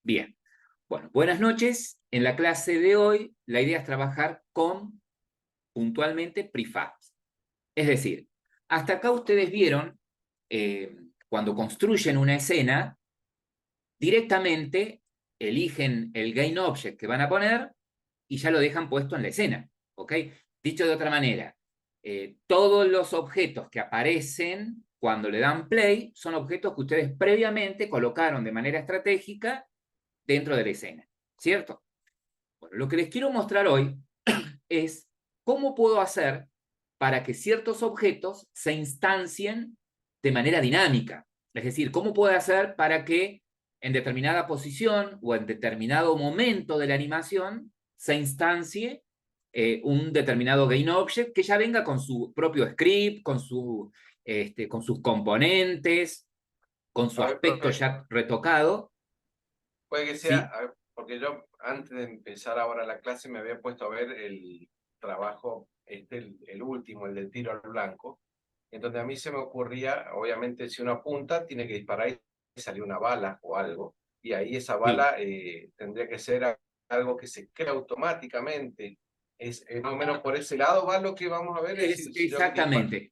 Bien. Bueno, buenas noches. En la clase de hoy, la idea es trabajar con, puntualmente, prefabs. Es decir, hasta acá ustedes vieron, cuando construyen una escena, directamente eligen el gain object que van a poner y ya lo dejan puesto en la escena. ¿Ok? Dicho de otra manera, todos los objetos que aparecen cuando le dan play son objetos que ustedes previamente colocaron de manera estratégica dentro de la escena, ¿cierto? Bueno, lo que les quiero mostrar hoy es cómo puedo hacer para que ciertos objetos se instancien de manera dinámica. Es decir, cómo puedo hacer para que en determinada posición o en determinado momento de la animación se instancie un determinado GainObject que ya venga con su propio script, con sus componentes, con su A ver, aspecto profe, ya retocado, puede que sea, ¿sí? porque yo antes de empezar ahora la clase me había puesto a ver el trabajo, el último, el del tiro al blanco, en donde a mí se me ocurría, obviamente, si uno apunta, tiene que disparar y salir una bala o algo, y ahí esa Sí. bala tendría que ser algo que se crea automáticamente. Es más o menos por ese lado va lo que vamos a ver, es Es, si yo disparo. exactamente,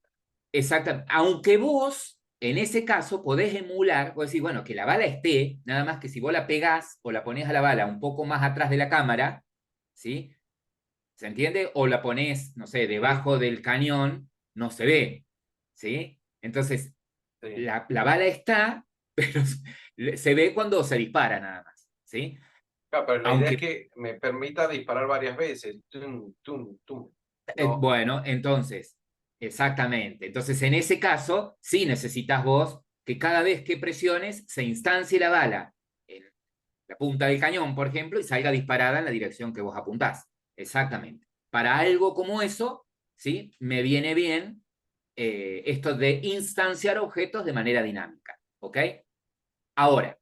exactamente. Aunque vos, en ese caso, podés emular, podés decir, bueno, que la bala esté, nada más que si vos la pegás o la ponés a la bala un poco más atrás de la cámara, ¿sí? ¿Se entiende? O la ponés, no sé, Sí, debajo del cañón, no se ve, ¿sí? Entonces, sí. la bala está, pero se ve cuando se dispara nada más, ¿sí? Claro, pero la idea es Aunque que me permita disparar varias veces. Tum, tum, tum. No, Bueno, entonces, exactamente. Entonces, en ese caso, sí necesitas vos que cada vez que presiones se instancie la bala en la punta del cañón, por ejemplo, y salga disparada en la dirección que vos apuntás. Exactamente. Para algo como eso, ¿sí? Me viene bien esto de instanciar objetos de manera dinámica. ¿Ok? Ahora,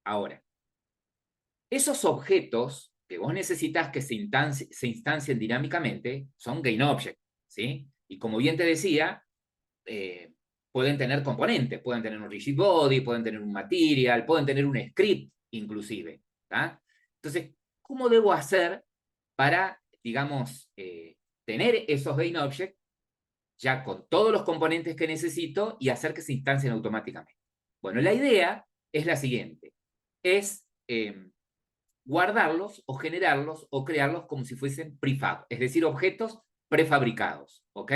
ahora, esos objetos que vos necesitas que se instancien dinámicamente son GainObject, ¿sí? Y como bien te decía, eh, pueden tener componentes, pueden tener un rigid body, pueden tener un material, pueden tener un script inclusive. ¿Tá? Entonces, ¿cómo debo hacer para, digamos, tener esos GainObject ya con todos los componentes que necesito y hacer que se instancien automáticamente? Bueno, la idea es la siguiente, es guardarlos o generarlos o crearlos como si fuesen prefab, es decir, objetos prefabricados, ¿ok?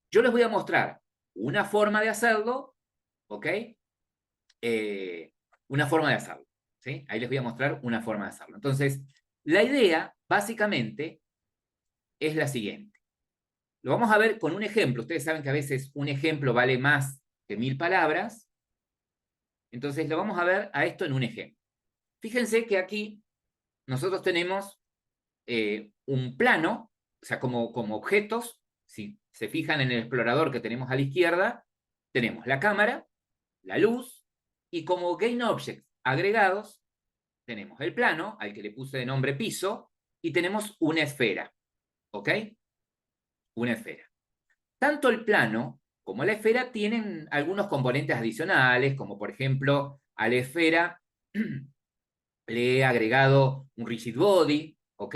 Yo les voy a mostrar una forma de hacerlo, ¿ok? Eh, una forma de hacerlo, ¿sí? Ahí les voy a mostrar una forma de hacerlo. Entonces, la idea, básicamente, es la siguiente. Lo vamos a ver con un ejemplo. Ustedes saben que a veces un ejemplo vale más que 1000 palabras. Entonces, lo vamos a ver a esto en un ejemplo. Fíjense que aquí nosotros tenemos un plano, o sea, como objetos, si se fijan en el explorador que tenemos a la izquierda, tenemos la cámara, la luz, y como gain objects agregados, tenemos el plano, al que le puse de nombre piso, y tenemos una esfera, ¿ok? Una esfera. Tanto el plano como la esfera tienen algunos componentes adicionales, como por ejemplo, a la esfera le he agregado un rigid body, ¿ok?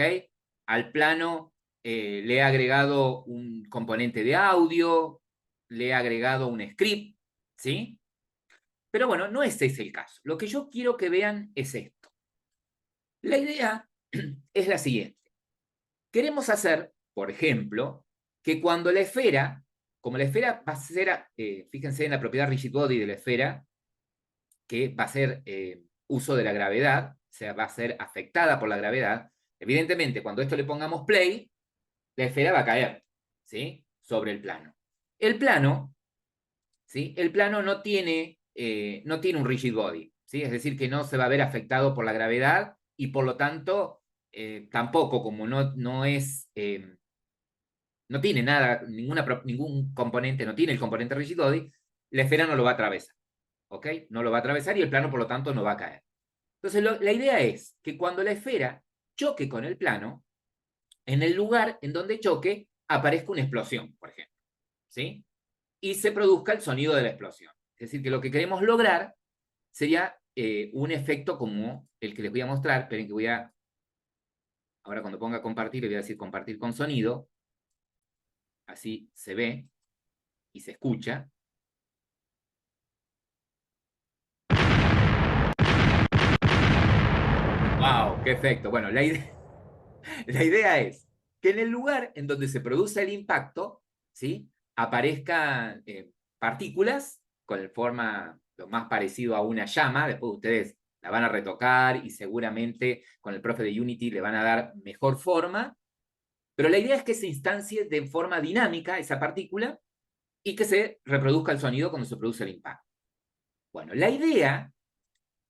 Al plano le he agregado un componente de audio, le he agregado un script, ¿sí? Pero bueno, no ese es el caso. Lo que yo quiero que vean es esto. La idea es la siguiente. Queremos hacer, por ejemplo, que cuando la esfera, como la esfera va a ser, fíjense en la propiedad rigid body de la esfera, que va a ser uso de la gravedad, o sea, va a ser afectada por la gravedad. Evidentemente, cuando esto le pongamos play, la esfera va a caer, ¿sí? Sobre el plano. El plano, ¿sí? El plano no tiene un rigid body, ¿sí? Es decir, que no se va a ver afectado por la gravedad y por lo tanto, tampoco, como no tiene nada, ningún componente, no tiene el componente rigid body, la esfera no lo va a atravesar, ¿ok? No lo va a atravesar y el plano, por lo tanto, no va a caer. Entonces, la idea es que cuando la esfera choque con el plano, en el lugar en donde choque aparezca una explosión, por ejemplo, ¿sí? Y se produzca el sonido de la explosión. Es decir, que lo que queremos lograr sería un efecto como el que les voy a mostrar. Esperen que voy a... Ahora cuando ponga compartir, le voy a decir compartir con sonido. Así se ve y se escucha. ¡Wow! ¡Qué efecto! Bueno, la idea es que en el lugar en donde se produce el impacto, ¿sí? Aparezcan partículas con forma lo más parecido a una llama. Después ustedes la van a retocar y seguramente con el profe de Unity le van a dar mejor forma. Pero la idea es que se instancie de forma dinámica esa partícula y que se reproduzca el sonido cuando se produce el impacto. Bueno, la idea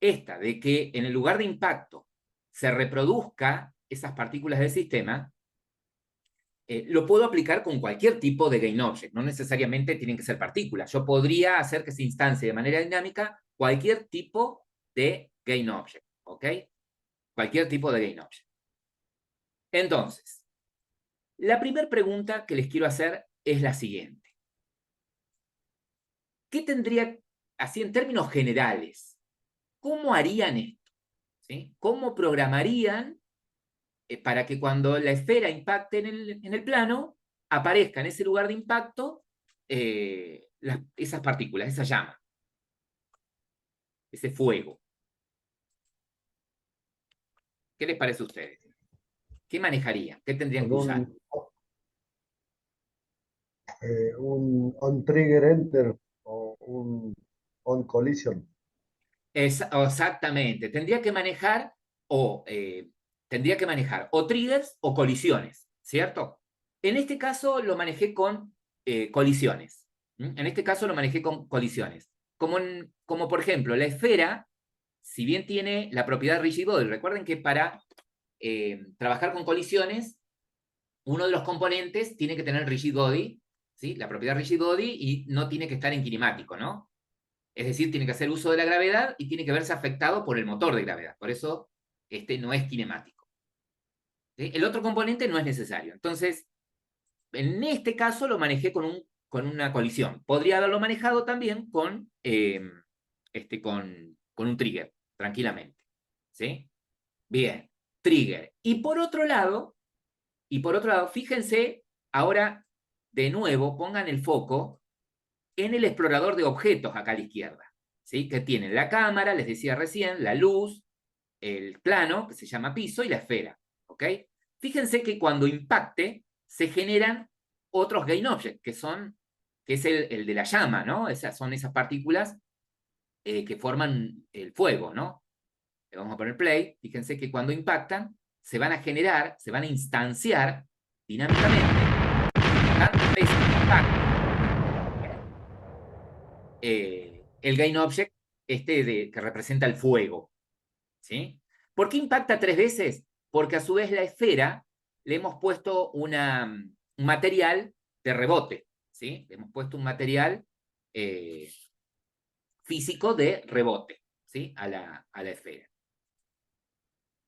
esta de que en el lugar de impacto se reproduzca esas partículas del sistema, lo puedo aplicar con cualquier tipo de GainObject, no necesariamente tienen que ser partículas. Yo podría hacer que se instancie de manera dinámica cualquier tipo de GainObject, ¿ok? Cualquier tipo de GainObject. Entonces, la primera pregunta que les quiero hacer es la siguiente. ¿Qué tendría, así en términos generales, cómo harían esto? ¿Sí? ¿Cómo programarían para que cuando la esfera impacte en el plano, aparezca en ese lugar de impacto esas partículas, esa llama, ese fuego? ¿Qué les parece a ustedes? ¿Qué manejarían? ¿Qué tendrían Con que usar? un on trigger enter o un on collision. Exactamente. Tendría que manejar o triggers o colisiones, ¿cierto? En este caso lo manejé con colisiones. En este caso lo manejé con colisiones. Como por ejemplo, la esfera, si bien tiene la propiedad rigid body, recuerden que para trabajar con colisiones, uno de los componentes tiene que tener rigid body, ¿sí? La propiedad rigid body, y no tiene que estar en kinemático, ¿no? Es decir, tiene que hacer uso de la gravedad y tiene que verse afectado por el motor de gravedad. Por eso, este no es kinemático. ¿Sí? El otro componente no es necesario. Entonces, en este caso lo manejé con una colisión. Podría haberlo manejado también con un trigger, tranquilamente. ¿Sí? Bien, trigger. Y por otro lado, fíjense, ahora, de nuevo, pongan el foco en el explorador de objetos acá a la izquierda, ¿sí? Que tienen la cámara, les decía recién, la luz, el plano, que se llama piso, y la esfera, ¿ok? Fíjense que cuando impacte, se generan otros gain objects, que es el de la llama, ¿no? Son esas partículas que forman el fuego, ¿no? Le vamos a poner play. Fíjense que cuando impactan, se van a generar, se van a instanciar dinámicamente tantas veces que impactan el gain object que representa el fuego, ¿sí? ¿Por qué impacta 3 veces? Porque a su vez la esfera le hemos puesto un material de rebote, ¿sí? Le hemos puesto un material eh, físico de rebote, ¿sí? A la esfera.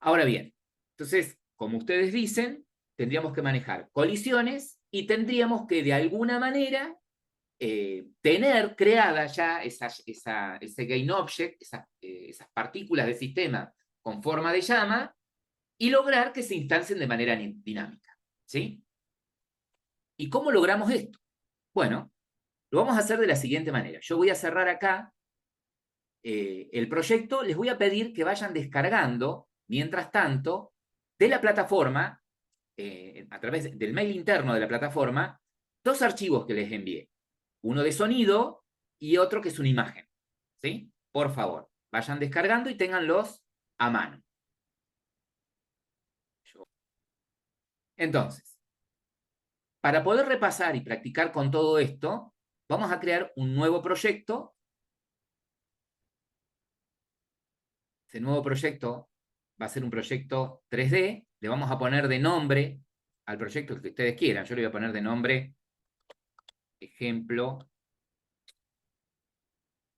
Ahora bien, entonces, como ustedes dicen, tendríamos que manejar colisiones y tendríamos que de alguna manera tener creada ya ese gain object, esas partículas del sistema con forma de llama y lograr que se instancien de manera dinámica. ¿Sí? ¿Y cómo logramos esto? Bueno, lo vamos a hacer de la siguiente manera. Yo voy a cerrar acá el proyecto. Les voy a pedir que vayan descargando, mientras tanto, de la plataforma, a través del mail interno de la plataforma, 2 archivos que les envié. Uno de sonido y otro que es una imagen. ¿Sí? Por favor, vayan descargando y ténganlos a mano. Entonces, para poder repasar y practicar con todo esto, vamos a crear un nuevo proyecto. Ese nuevo proyecto va a ser un proyecto 3D. Le vamos a poner de nombre al proyecto que ustedes quieran. Yo le voy a poner de nombre ejemplo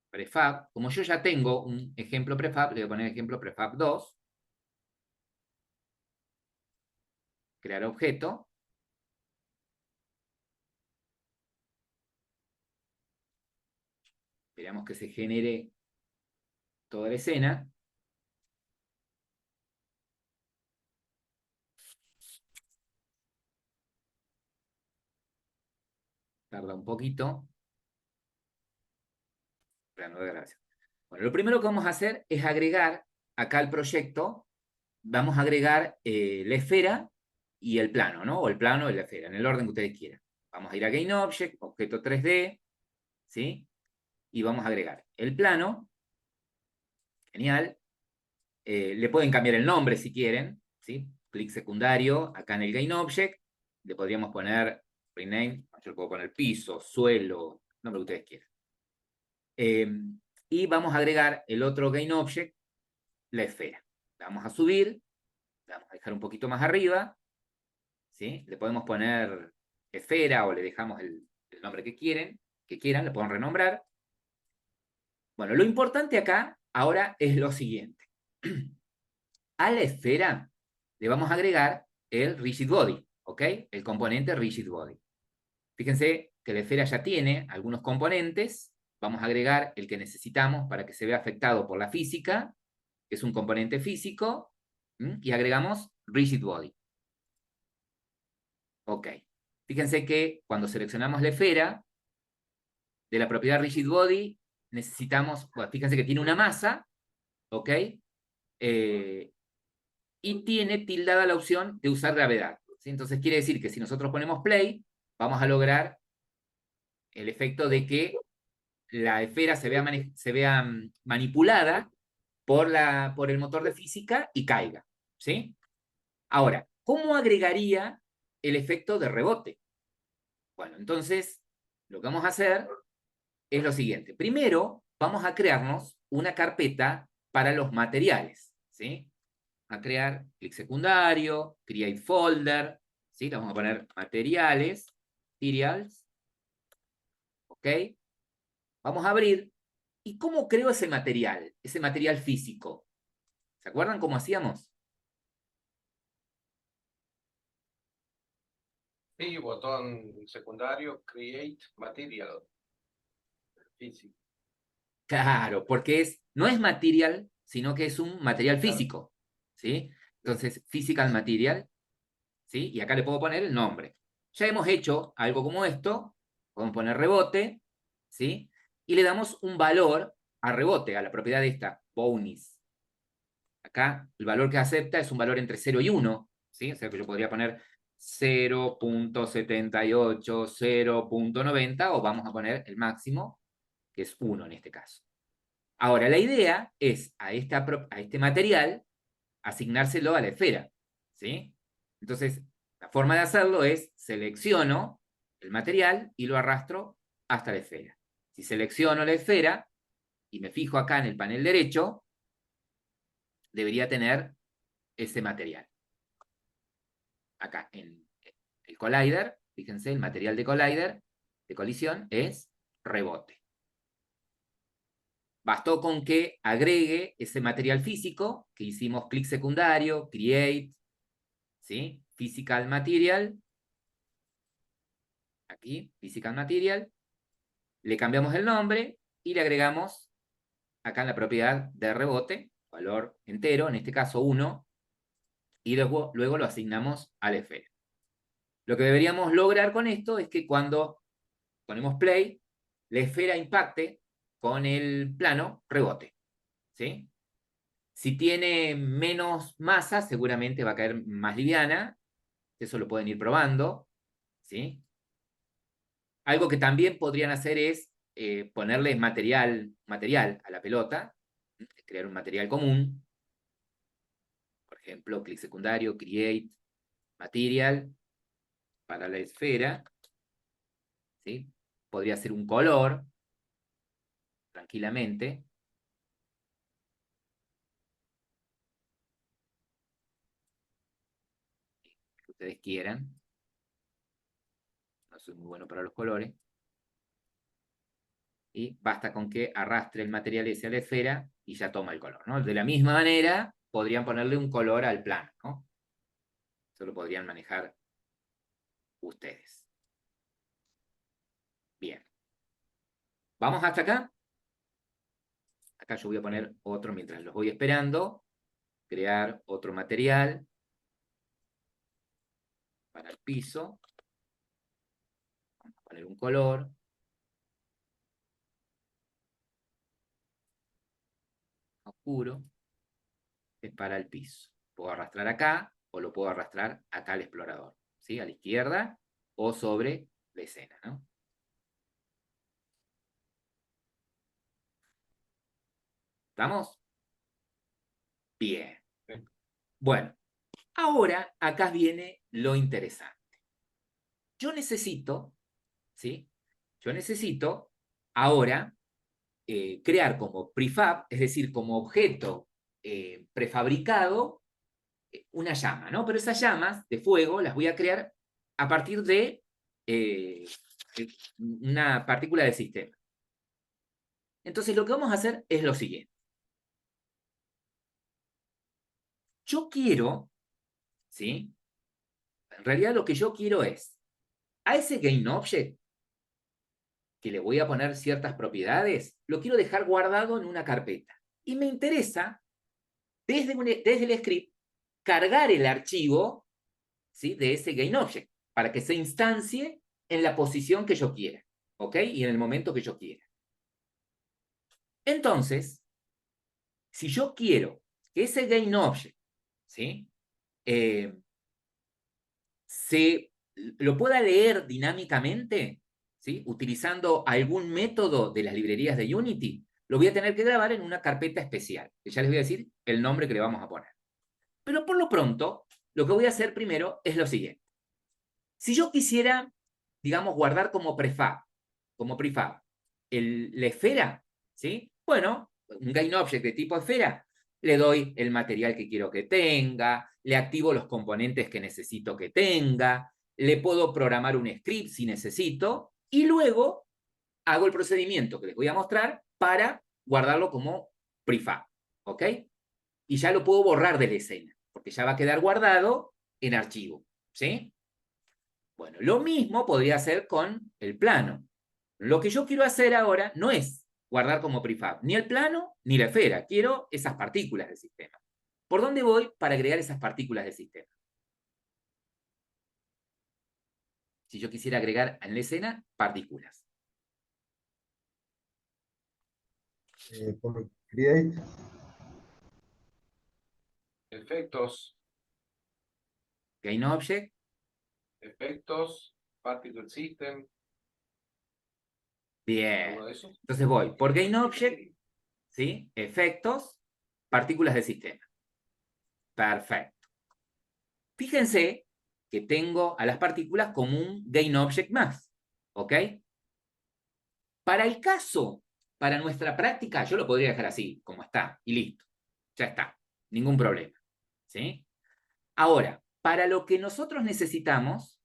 prefab. Como yo ya tengo un ejemplo prefab, le voy a poner ejemplo prefab 2. Crear objeto. Esperamos que se genere toda la escena. Tarda un poquito. Plano de grabación. Bueno, lo primero que vamos a hacer es agregar acá al proyecto, vamos a agregar la esfera y el plano, ¿no? O el plano y la esfera, en el orden que ustedes quieran. Vamos a ir a GainObject, objeto 3D, ¿sí? Y vamos a agregar el plano. Genial. Le pueden cambiar el nombre si quieren, ¿sí? Clic secundario, acá en el GainObject, le podríamos poner rename, yo le puedo poner piso, suelo, nombre que ustedes quieran. Y vamos a agregar el otro GainObject, la esfera. La vamos a subir, la vamos a dejar un poquito más arriba, ¿sí? Le podemos poner esfera o le dejamos el nombre que quieran, le pueden renombrar. Bueno, lo importante acá ahora es lo siguiente. A la esfera le vamos a agregar el rigid body, ¿ok? El componente rigid body. Fíjense que la esfera ya tiene algunos componentes. Vamos a agregar el que necesitamos para que se vea afectado por la física, que es un componente físico, y agregamos rigid body. Ok. Fíjense que cuando seleccionamos la esfera, de la propiedad rigid body, necesitamos, bueno, fíjense que tiene una masa, ¿ok? Y tiene tildada la opción de usar gravedad, ¿sí? Entonces quiere decir que si nosotros ponemos play, vamos a lograr el efecto de que la esfera se vea manipulada por el motor de física y caiga, ¿sí? Ahora, ¿cómo agregaría el efecto de rebote? Bueno, entonces, lo que vamos a hacer es lo siguiente. Primero, vamos a crearnos una carpeta para los materiales, ¿sí? A crear clic secundario, create folder, ¿sí? Le vamos a poner materiales, materials, ¿ok? Vamos a abrir. ¿Y cómo creo ese material físico? ¿Se acuerdan cómo hacíamos? Sí, botón secundario, Create Material. Físico. Claro, porque no es material, sino que es un material Claro. físico, ¿sí? Entonces, physical material, ¿sí? Y acá le puedo poner el nombre. Ya hemos hecho algo como esto, podemos poner rebote, ¿sí? Y le damos un valor a rebote, a la propiedad de esta, bounce. Acá el valor que acepta es un valor entre 0 y 1, ¿sí? O sea que yo podría poner 0.78, 0.90, o vamos a poner el máximo, que es 1 en este caso. Ahora, la idea es a este material asignárselo a la esfera, ¿sí? Entonces, la forma de hacerlo es selecciono el material y lo arrastro hasta la esfera. Si selecciono la esfera y me fijo acá en el panel derecho, debería tener ese material. Acá en el collider, fíjense, el material de collider, de colisión, es rebote. Bastó con que agregue ese material físico que hicimos clic secundario, create, ¿sí? Physical material. Aquí, physical material. Le cambiamos el nombre y le agregamos acá en la propiedad de rebote, valor entero, en este caso 1, y luego lo asignamos a la esfera. Lo que deberíamos lograr con esto es que cuando ponemos play, la esfera impacte con el plano rebote, ¿sí? Si tiene menos masa, seguramente va a caer más liviana. Eso lo pueden ir probando, ¿sí? Algo que también podrían hacer es ponerle material a la pelota, crear un material común. Por ejemplo, clic secundario, create material para la esfera, ¿sí? Podría ser un color, tranquilamente. Que ustedes quieran. No soy muy bueno para los colores. Y basta con que arrastre el material ese a la esfera y ya toma el color, ¿no? De la misma manera, podrían ponerle un color al plano, ¿no? Eso lo podrían manejar ustedes. Bien. ¿Vamos hasta acá? Acá yo voy a poner otro mientras los voy esperando. Crear otro material para el piso. Vamos a poner un color. Oscuro. Es para el piso. Puedo arrastrar acá o lo puedo arrastrar acá al explorador, ¿sí? A la izquierda o sobre la escena, ¿no? ¿Estamos? Bien. Bueno, ahora acá viene lo interesante. Yo necesito, ¿sí? Yo necesito ahora crear como prefab, es decir, como objeto prefabricado, una llama, ¿no? Pero esas llamas de fuego las voy a crear a partir de una partícula de sistema. Entonces lo que vamos a hacer es lo siguiente. Yo quiero, ¿sí? En realidad lo que yo quiero es, a ese GainObject, que le voy a poner ciertas propiedades, lo quiero dejar guardado en una carpeta. Y me interesa, desde el script, cargar el archivo, ¿sí? De ese GainObject, para que se instancie en la posición que yo quiera, ¿ok? Y en el momento que yo quiera. Entonces, si yo quiero que ese GainObject, ¿sí? Se lo pueda leer dinámicamente, ¿sí? Utilizando algún método de las librerías de Unity, lo voy a tener que grabar en una carpeta especial, que ya les voy a decir el nombre que le vamos a poner. Pero por lo pronto, lo que voy a hacer primero es lo siguiente. Si yo quisiera, digamos, guardar como prefab, la esfera, ¿sí? Bueno, un GainObject de tipo esfera, le doy el material que quiero que tenga, le activo los componentes que necesito que tenga, le puedo programar un script si necesito, y luego hago el procedimiento que les voy a mostrar para guardarlo como prefab, ¿ok? Y ya lo puedo borrar de la escena, porque ya va a quedar guardado en archivo, ¿sí? Bueno, lo mismo podría hacer con el plano. Lo que yo quiero hacer ahora no es guardar como prefab ni el plano ni la esfera. Quiero esas partículas del sistema. ¿Por dónde voy para agregar esas partículas del sistema? Si yo quisiera agregar en la escena partículas. Por Create, Efectos, GainObject. efectos, Particle System, Bien. ¿alguno de esos? Entonces voy por GainObject, ¿sí? Efectos, partículas del sistema. Perfecto. Fíjense que tengo a las partículas como un GainObject más. ¿Ok? Para el caso, para nuestra práctica, yo lo podría dejar así, como está, y listo. Ya está, ningún problema. ¿Sí? Ahora, para lo que nosotros necesitamos,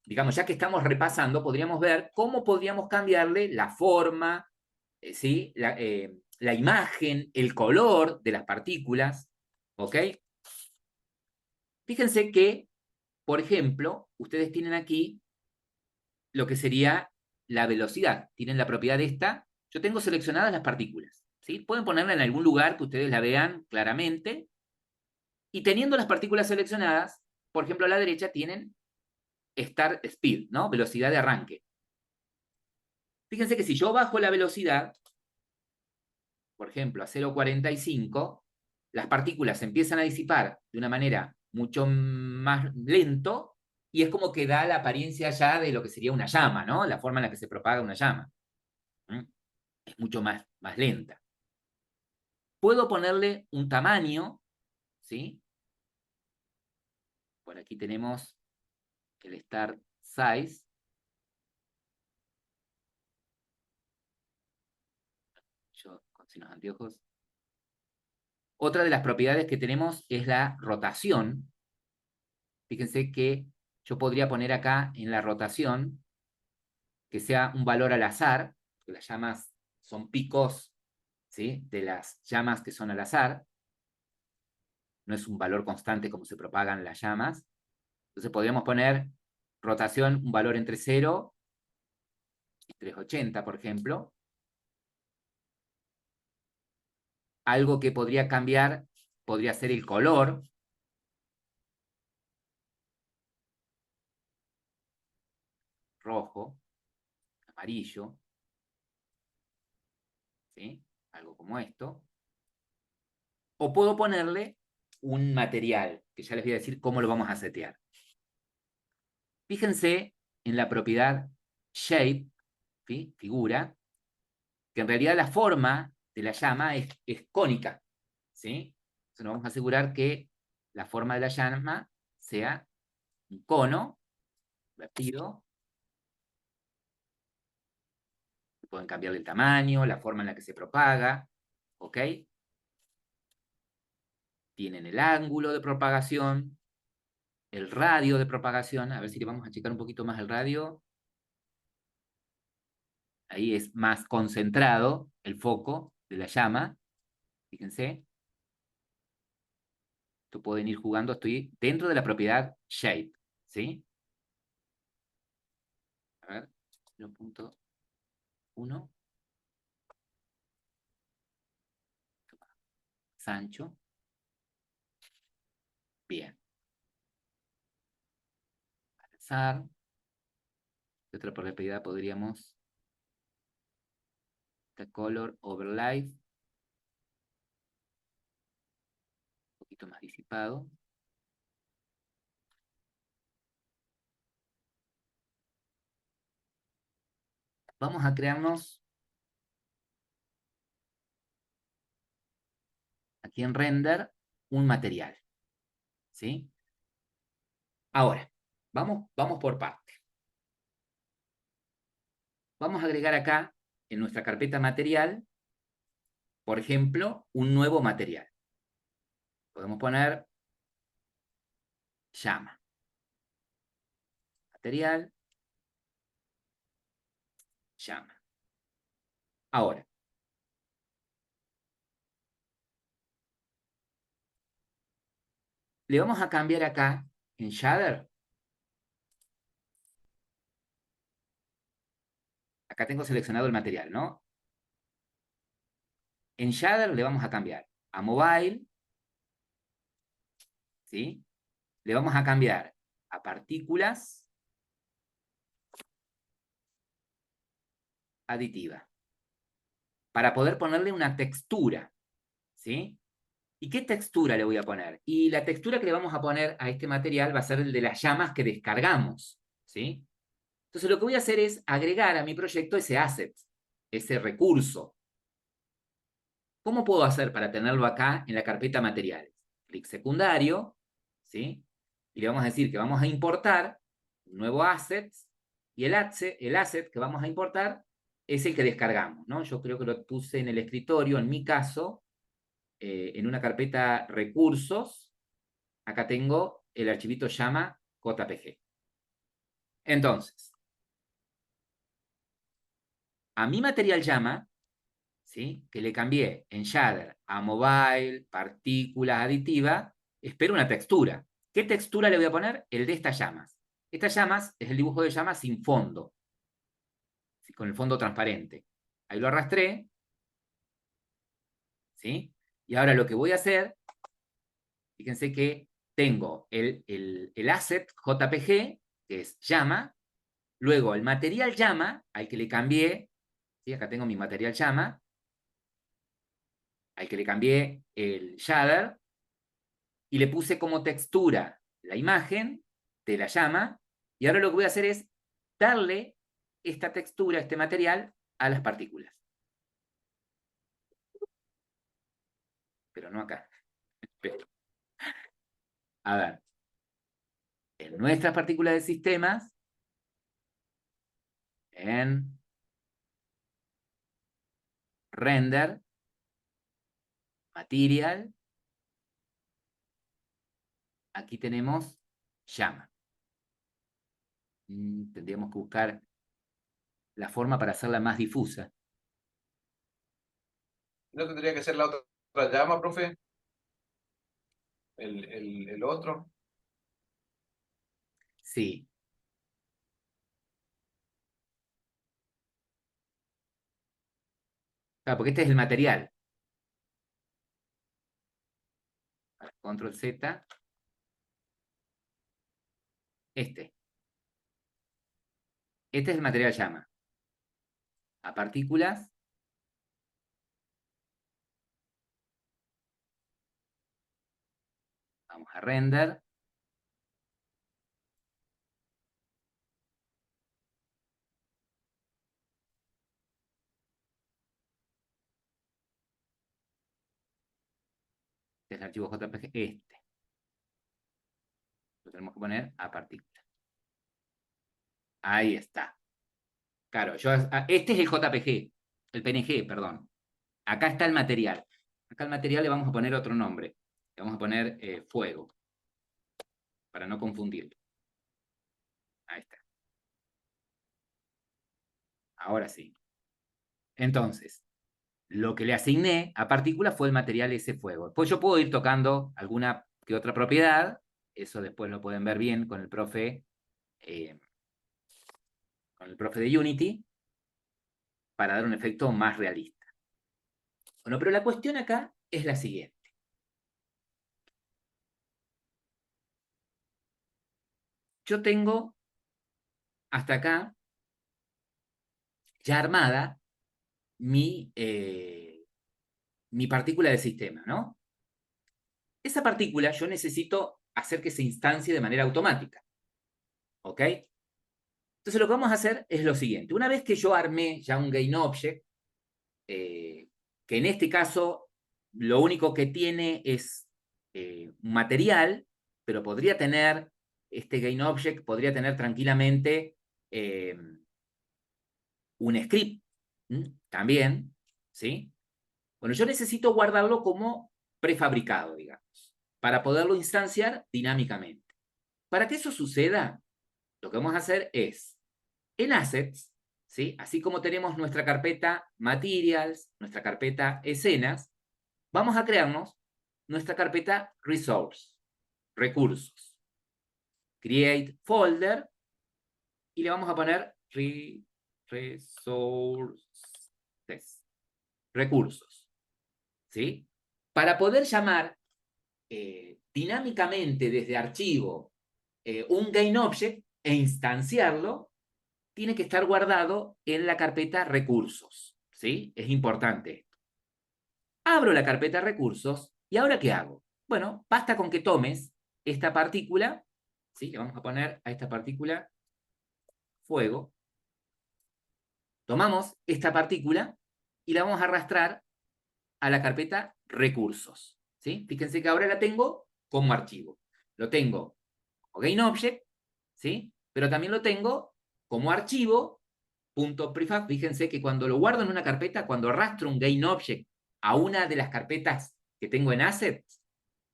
digamos, ya que estamos repasando, podríamos ver cómo podríamos cambiarle la forma, ¿sí? La imagen, el color de las partículas. ¿Ok? Fíjense que, por ejemplo, ustedes tienen aquí lo que sería la velocidad. Tienen la propiedad de esta. Yo tengo seleccionadas las partículas, ¿sí? Pueden ponerla en algún lugar que ustedes la vean claramente. Y teniendo las partículas seleccionadas, por ejemplo, a la derecha tienen Start Speed, ¿no? Velocidad de arranque. Fíjense que si yo bajo la velocidad, por ejemplo, a 0,45, las partículas se empiezan a disipar de una manera mucho más lento y es como que da la apariencia ya de lo que sería una llama, ¿no? La forma en la que se propaga una llama. Es mucho más lenta. Puedo ponerle un tamaño, ¿sí? Por aquí tenemos el Start Size. Yo sin los anteojos. Otra de las propiedades que tenemos es la rotación. Fíjense que yo podría poner acá en la rotación que sea un valor al azar, porque las llamas son picos, ¿sí? De las llamas que son al azar. No es un valor constante como se propagan las llamas. Entonces podríamos poner rotación, un valor entre 0 y 380, por ejemplo. Algo que podría cambiar podría ser el color. Rojo, amarillo, ¿sí? Algo como esto. O puedo ponerle un material, que ya les voy a decir cómo lo vamos a setear. Fíjense en la propiedad shape, ¿sí? Figura, que en realidad la forma de la llama es cónica, ¿sí? Entonces nos vamos a asegurar que la forma de la llama sea un cono vertido. Pueden cambiarle el tamaño, la forma en la que se propaga, ¿ok? Tienen el ángulo de propagación, el radio de propagación. A ver si le vamos a checar un poquito más el radio. Ahí es más concentrado el foco de la llama. Fíjense. Esto pueden ir jugando. Estoy dentro de la propiedad shape, ¿sí? A ver, 0.1. Sancho. Bien. Avanzar. ¿Qué otra propiedad podríamos? The color overlay. Un poquito más disipado. Vamos a crearnos aquí en render un material, ¿sí? Ahora, vamos por parte. Vamos a agregar acá, en nuestra carpeta material, por ejemplo, un nuevo material. Podemos poner llama. Material, llama. Ahora, le vamos a cambiar acá, en shader. Acá tengo seleccionado el material, ¿no? En shader le vamos a cambiar a mobile, ¿sí? Le vamos a cambiar a partículas aditiva, para poder ponerle una textura, ¿sí? ¿Y qué textura le voy a poner? Y la textura que le vamos a poner a este material va a ser el de las llamas que descargamos, ¿sí? Entonces lo que voy a hacer es agregar a mi proyecto ese asset, ese recurso. ¿Cómo puedo hacer para tenerlo acá en la carpeta materiales? Clic secundario, ¿sí? Y le vamos a decir que vamos a importar un nuevo asset, y el asset que vamos a importar es el que descargamos, ¿no? Yo creo que lo puse en el escritorio, en mi caso, en una carpeta recursos. Acá tengo el archivito llama JPG. Entonces, a mi material llama, ¿sí? Que le cambié en shader a mobile, partículas aditiva, espero una textura. ¿Qué textura le voy a poner? El de estas llamas. Estas llamas es el dibujo de llamas sin fondo, ¿sí? Con el fondo transparente. Ahí lo arrastré, ¿sí? Y ahora lo que voy a hacer, fíjense que tengo el asset JPG, que es llama, luego el material llama, al que le cambié, ¿sí? Acá tengo mi material llama, al que le cambié el shader, y le puse como textura la imagen de la llama, y ahora lo que voy a hacer es darle esta textura, este material, a las partículas. Pero no acá. A ver, en nuestras partículas de sistemas, en render, material, aquí tenemos llama. Tendríamos que buscar la forma para hacerla más difusa. ¿No tendría que ser la otra llama, profe? El otro. Sí. Claro, porque este es el material. control Z, este es el material llama. A partículas. Vamos a render. Este es el archivo JPG, este. Lo tenemos que poner a partículas. Ahí está. Claro, este es el JPG, el PNG, perdón. Acá está el material. Acá al material le vamos a poner otro nombre. Le vamos a poner fuego, para no confundirlo. Ahí está. Ahora sí. Entonces, lo que le asigné a partículas fue el material ese fuego. Después yo puedo ir tocando alguna que otra propiedad. Eso después lo pueden ver bien con el profe de Unity, para dar un efecto más realista. Bueno, pero la cuestión acá es la siguiente. Yo tengo hasta acá ya armada mi partícula de sistema, ¿no? Esa partícula yo necesito hacer que se instancie de manera automática. ¿Ok? Entonces lo que vamos a hacer es lo siguiente. Una vez que yo armé ya un GainObject, que en este caso lo único que tiene es un material, pero podría tener, este GainObject podría tener tranquilamente un script también, ¿sí? Bueno, yo necesito guardarlo como prefabricado, digamos, para poderlo instanciar dinámicamente. Para que eso suceda, lo que vamos a hacer es, en Assets, ¿sí? Así como tenemos nuestra carpeta Materials, nuestra carpeta Escenas, vamos a crearnos nuestra carpeta Resource, recursos. Create folder y le vamos a poner resources, recursos. ¿Sí? Para poder llamar dinámicamente desde archivo un GainObject e instanciarlo, tiene que estar guardado en la carpeta recursos. ¿Sí? Es importante esto. Abro la carpeta recursos y ¿ahora qué hago? Bueno, basta con que tomes esta partícula, ¿sí? Le vamos a poner a esta partícula fuego. Tomamos esta partícula y la vamos a arrastrar a la carpeta recursos. ¿Sí? Fíjense que ahora la tengo como archivo. Lo tengo como GainObject, ¿sí? Pero también lo tengo como archivo .prefab. Fíjense que cuando lo guardo en una carpeta, cuando arrastro un GainObject a una de las carpetas que tengo en Assets,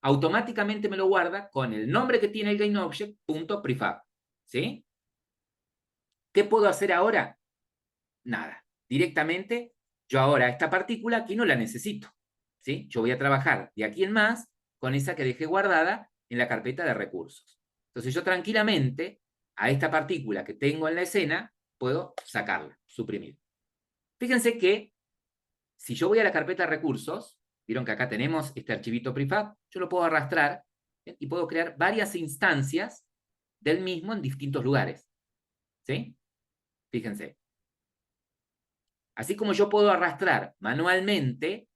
automáticamente me lo guarda con el nombre que tiene el GainObject .prefab. ¿Sí? ¿Qué puedo hacer ahora? Nada. Directamente, yo ahora esta partícula aquí no la necesito. ¿Sí? Yo voy a trabajar de aquí en más con esa que dejé guardada en la carpeta de recursos. Entonces yo tranquilamente a esta partícula que tengo en la escena puedo sacarla, suprimir. Fíjense que si yo voy a la carpeta recursos, vieron que acá tenemos este archivito prefab, yo lo puedo arrastrar y puedo crear varias instancias del mismo en distintos lugares. ¿Sí? Fíjense. Así como yo puedo arrastrar manualmente,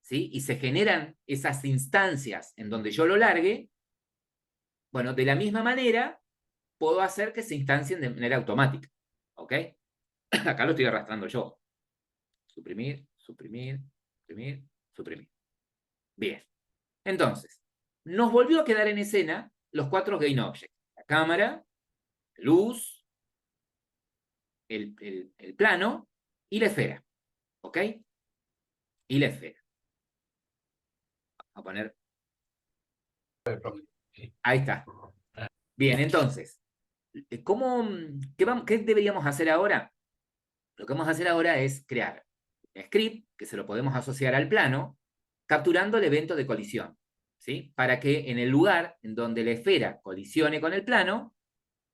¿sí? Y se generan esas instancias en donde yo lo largue, bueno, de la misma manera puedo hacer que se instancien de manera automática. ¿Ok? Acá lo estoy arrastrando yo. Suprimir, suprimir, suprimir, suprimir. Bien. Entonces, nos volvió a quedar en escena los 4 GainObjects. La cámara, luz, el plano y la esfera. ¿Ok? Y la esfera. Vamos a poner... Ahí está. Bien, entonces, ¿qué deberíamos hacer ahora? Lo que vamos a hacer ahora es crear un script que se lo podemos asociar al plano, capturando el evento de colisión, ¿sí? Para que en el lugar en donde la esfera colisione con el plano,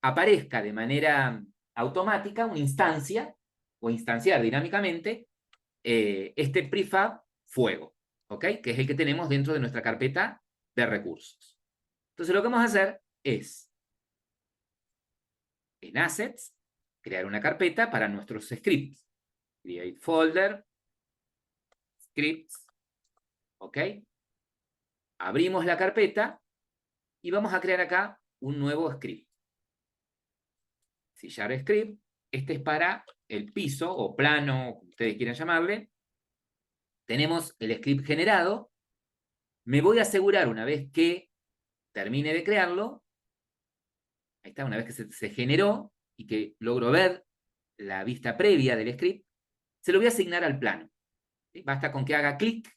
aparezca de manera automática una instancia, o instanciar dinámicamente, este prefab fuego, ¿ok? Que es el que tenemos dentro de nuestra carpeta de recursos. Entonces lo que vamos a hacer es, en Assets, crear una carpeta para nuestros scripts. Create folder, scripts, ¿ok? Abrimos la carpeta y vamos a crear acá un nuevo script. C# script, este es para el piso o plano, como ustedes quieran llamarle. Tenemos el script generado. Me voy a asegurar una vez que termine de crearlo, ahí está, una vez que se generó y que logro ver la vista previa del script, se lo voy a asignar al plano. ¿Sí? Basta con que haga clic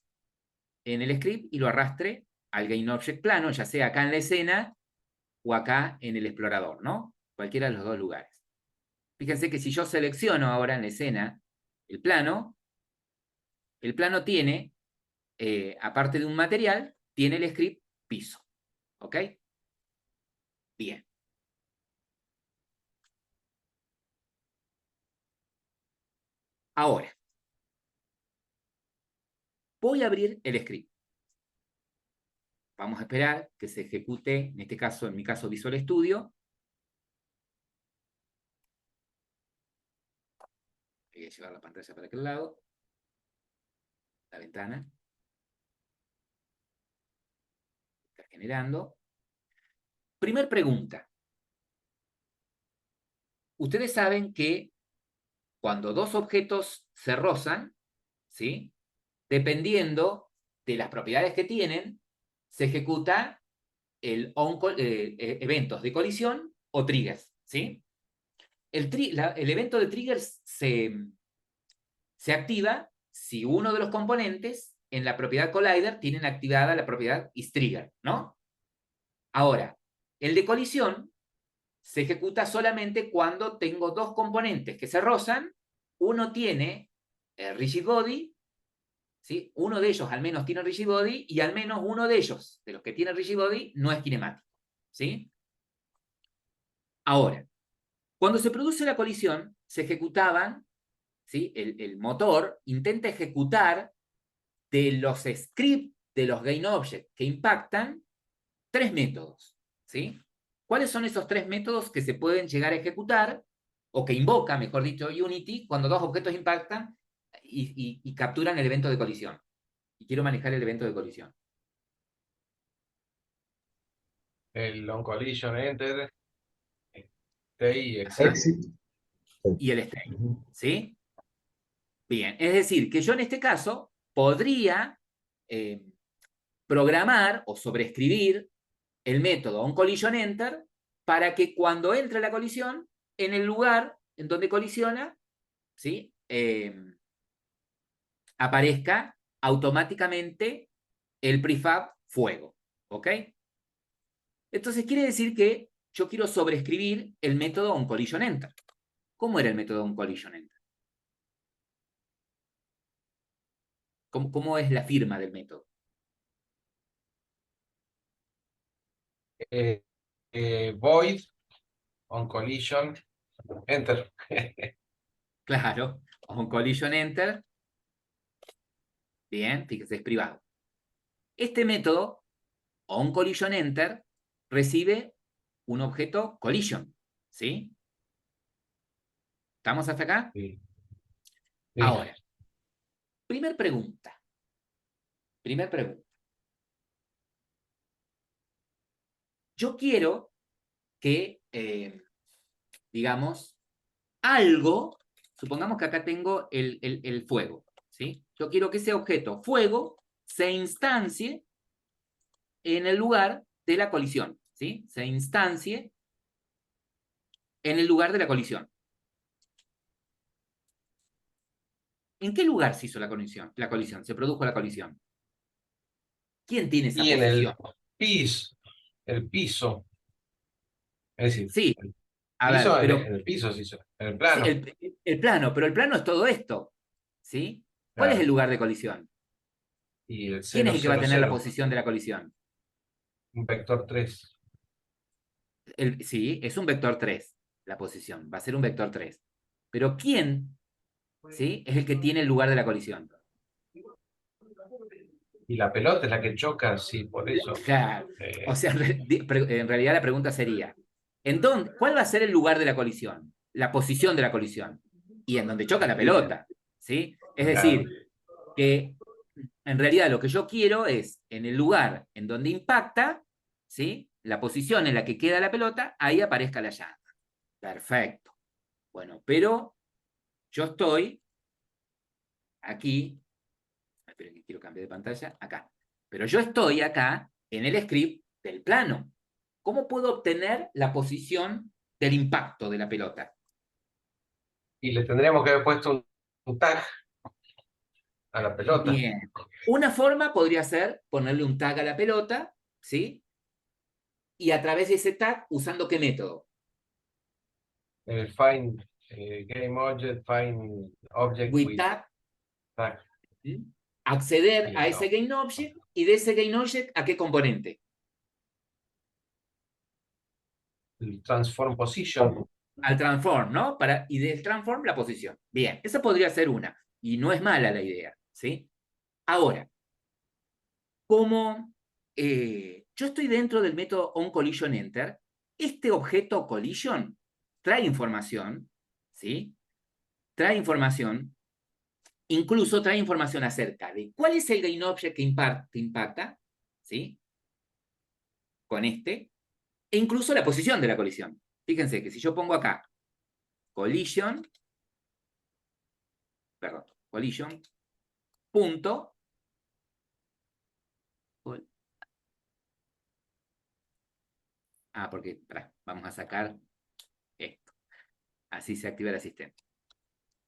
en el script y lo arrastre al GainObject plano, ya sea acá en la escena o acá en el explorador, ¿no? Cualquiera de los dos lugares. Fíjense que si yo selecciono ahora en la escena el plano tiene, aparte de un material, tiene el script piso. ¿Ok? Bien. Ahora, voy a abrir el script. Vamos a esperar que se ejecute, en este caso, en mi caso, Visual Studio. Voy a llevar la pantalla para aquel lado. La ventana. Está generando. Primer pregunta. Ustedes saben que cuando dos objetos se rozan, ¿sí? Dependiendo de las propiedades que tienen, se ejecuta eventos de colisión o triggers, ¿sí? El evento de triggers se activa si uno de los componentes en la propiedad collider tienen activada la propiedad isTrigger, ¿no? Ahora, el de colisión se ejecuta solamente cuando tengo dos componentes que se rozan, uno tiene rigid body, ¿sí? Uno de ellos al menos tiene rigid body y al menos uno de ellos, de los que tiene rigid body, no es kinemático, ¿sí? Ahora, cuando se produce la colisión, se ejecutaban, ¿sí? El motor intenta ejecutar de los scripts de los GainObject que impactan tres métodos, ¿sí? ¿Cuáles son esos tres métodos que se pueden llegar a ejecutar, o que invoca, mejor dicho, Unity, cuando dos objetos impactan y capturan el evento de colisión? Y quiero manejar el evento de colisión. El onCollision enter, stay y exit. Exit. Y el stay, ¿sí? Bien, es decir, que yo en este caso podría programar o sobreescribir el método onCollisionEnter para que cuando entre la colisión, en el lugar en donde colisiona, ¿sí? Aparezca automáticamente el prefab fuego. ¿Ok? Entonces quiere decir que yo quiero sobreescribir el método onCollisionEnter. ¿Cómo era el método onCollisionEnter? ¿Cómo es la firma del método? Void onCollision enter. Claro, onCollisionEnter. Bien, fíjese, es privado. Este método, onCollisionEnter, recibe un objeto collision, ¿sí? ¿Estamos hasta acá? Sí. Sí. Ahora, primer pregunta. Yo quiero que, digamos, algo, supongamos que acá tengo el fuego, ¿sí? Yo quiero que ese objeto fuego se instancie en el lugar de la colisión, ¿sí? Se instancie en el lugar de la colisión. ¿En qué lugar se hizo la colisión? Se produjo la colisión. ¿Quién tiene esa Y en posición? el piso, es decir, Sí, el a piso ver, en pero el piso se hizo, en el sí, plano. el plano, pero el plano es todo esto, ¿sí? ¿Cuál es el Claro. lugar de colisión? Y el ¿Quién 0, es el que va a 0, tener la 0, posición de la colisión? un vector 3. Sí, es un vector 3, la posición, va a ser un vector 3. Pero ¿quién, sí, es el que tiene el lugar de la colisión? Y la pelota es la que choca, sí, por eso. Claro. Eh, O sea, en realidad la pregunta sería, ¿cuál va a ser el lugar de la colisión? La posición de la colisión. Y en donde choca la pelota, ¿sí? Es claro. decir, que en realidad lo que yo quiero es, en el lugar en donde impacta, ¿sí? La posición en la que queda la pelota, ahí aparezca la llanta. Perfecto. Bueno, pero yo estoy aquí, esperen que quiero cambiar de pantalla, acá. Pero yo estoy acá en el script del plano. ¿Cómo puedo obtener la posición del impacto de la pelota? Y le tendríamos que haber puesto un tag a la pelota. Bien. Una forma podría ser ponerle un tag a la pelota, ¿sí? Y a través de ese tag, ¿usando qué método? El find game object, find object With with tag, tag. ¿sí? Acceder a Bien, ese no. GameObject y de ese GameObject, ¿a qué componente? El transform position. Al transform, ¿no? Y del transform la posición. Bien, esa podría ser una. Y no es mala la idea, ¿sí? Ahora, como yo estoy dentro del método onCollisionEnter, este objeto collision trae información, ¿sí? Trae información, incluso trae información acerca de cuál es el GainObject que impacta, ¿sí? Con este, e incluso la posición de la colisión. Fíjense que si yo pongo acá collision, perdón, collision, punto, porque vamos a sacar esto, así se activa el asistente.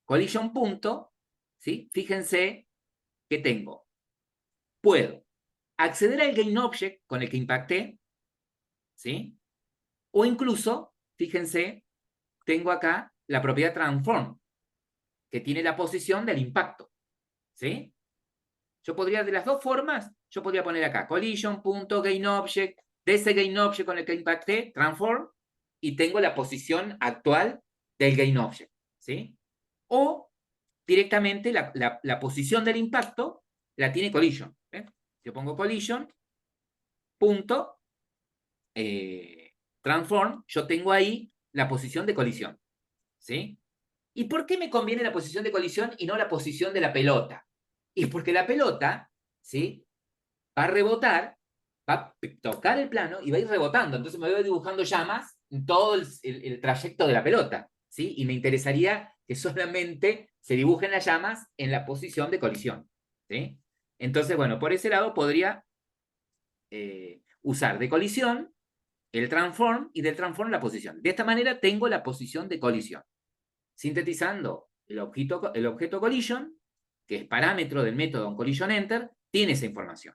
Collision punto, ¿sí? Fíjense que puedo acceder al GainObject con el que impacté, ¿sí? O incluso, fíjense, tengo acá la propiedad transform, que tiene la posición del impacto, ¿sí? Yo podría, de las dos formas, yo podría poner acá collision.GainObject, de ese GainObject con el que impacté, transform, y tengo la posición actual del GainObject, ¿sí? O directamente la posición del impacto la tiene collision. ¿eh? Yo pongo collision, punto, transform, yo tengo ahí la posición de colisión, ¿sí? ¿Y por qué me conviene la posición de colisión y no la posición de la pelota? Y porque la pelota, ¿sí? Va a rebotar, va a tocar el plano y va a ir rebotando. Entonces me voy dibujando llamas en todo el trayecto de la pelota, ¿sí? Y me interesaría que solamente se dibujen las llamas en la posición de colisión, ¿sí? Entonces, bueno, por ese lado podría usar de colisión el transform y del transform la posición. De esta manera tengo la posición de colisión. Sintetizando, el objeto collision, que es parámetro del método onCollisionEnter, tiene esa información.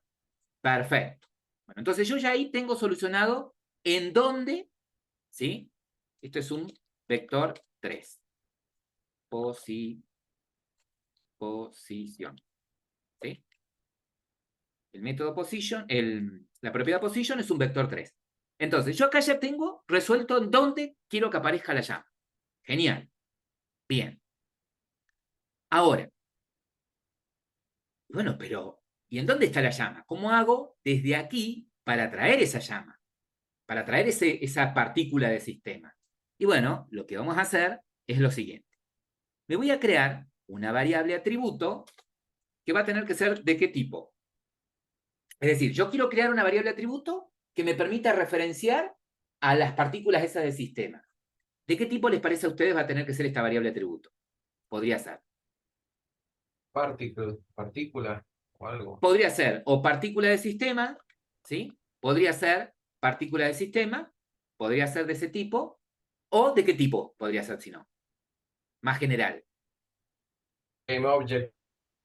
Perfecto. Bueno, entonces yo ya ahí tengo solucionado en dónde, ¿sí? Esto es un vector 3. Posición. ¿Sí? El método position, la propiedad position es un vector 3. Entonces, yo acá ya tengo resuelto en dónde quiero que aparezca la llama. Genial. Bien. Ahora, bueno, pero ¿y en dónde está la llama? ¿Cómo hago desde aquí para traer esa llama? Para traer esa partícula de sistema. Y bueno, lo que vamos a hacer es lo siguiente. Me voy a crear una variable atributo que va a tener que ser ¿de qué tipo? Es decir, yo quiero crear una variable atributo que me permita referenciar a las partículas esas del sistema. ¿De qué tipo les parece a ustedes va a tener que ser esta variable atributo? Podría ser. Partícula o algo. Podría ser o partícula del sistema, ¿sí? Podría ser partícula del sistema, podría ser de ese tipo, o de qué tipo podría ser si no. Más general. Game object.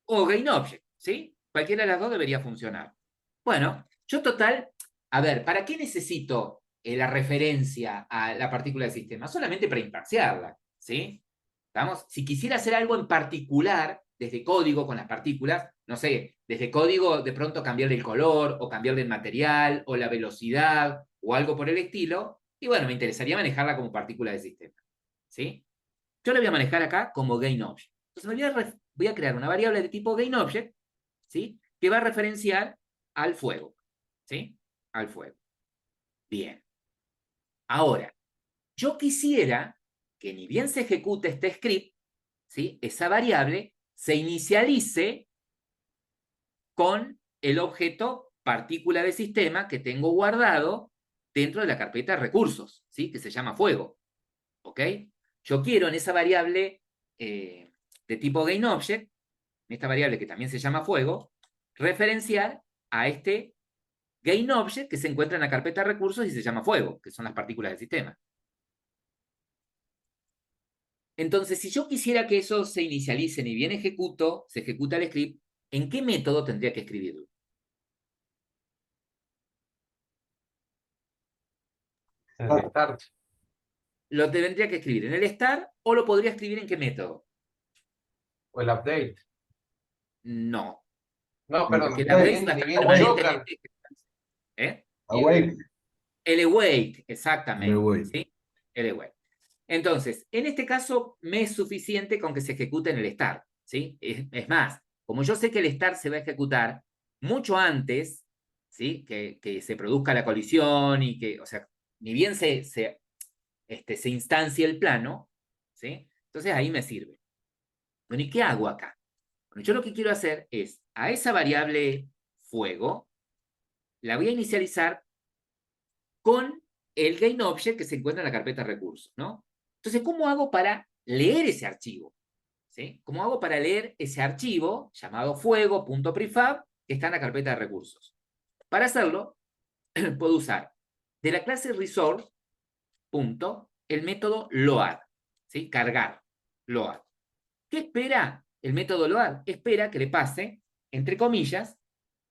O GainObject, ¿sí? Cualquiera de las dos debería funcionar. Bueno, yo total, a ver, ¿para qué necesito la referencia a la partícula del sistema? Solamente para imparciarla, ¿sí? ¿Estamos? Si quisiera hacer algo en particular, desde código con las partículas, no sé, desde código de pronto cambiarle el color, o cambiarle el material, o la velocidad, o algo por el estilo, y bueno, me interesaría manejarla como partícula del sistema, ¿sí? Yo la voy a manejar acá como GainObject. Entonces voy a crear una variable de tipo GainObject, ¿sí? que va a referenciar al fuego, ¿sí? Al fuego. Bien. Ahora, yo quisiera que ni bien se ejecute este script, ¿sí? Esa variable se inicialice con el objeto partícula de sistema que tengo guardado dentro de la carpeta de recursos, ¿sí? Que se llama fuego, ¿ok? Yo quiero en esa variable de tipo GainObject, en esta variable que también se llama fuego, referenciar a este GainObject que se encuentra en la carpeta de recursos y se llama fuego, que son las partículas del sistema. Entonces, si yo quisiera que eso se inicialice y bien ejecuto, se ejecuta el script, ¿en qué método tendría que escribirlo? En el start. ¿Lo tendría que escribir en el start o lo podría escribir en qué método? O el update. No, No, El perdón, porque el ni awake, update va a bien, ni estar bien awake, permanentemente. chocan. ¿Eh? awake, El await, Le exactamente. voy. ¿Sí? El await. Entonces, en este caso me es suficiente con que se ejecute en el start. ¿Sí? Es más, como yo sé que el start se va a ejecutar mucho antes, ¿sí? Que se produzca la colisión y que, o sea, ni bien se instancie el plano, ¿sí? Entonces ahí me sirve. Bueno, ¿y qué hago acá? Bueno, yo lo que quiero hacer es, a esa variable fuego, la voy a inicializar con el GainObject que se encuentra en la carpeta recursos, ¿no? Entonces, ¿cómo hago para leer ese archivo? ¿Sí? ¿Cómo hago para leer ese archivo llamado fuego.prefab que está en la carpeta de recursos? Para hacerlo, puedo usar de la clase resource, el método load, ¿sí? Cargar, load. ¿Qué espera el método load? Espera que le pase, entre comillas,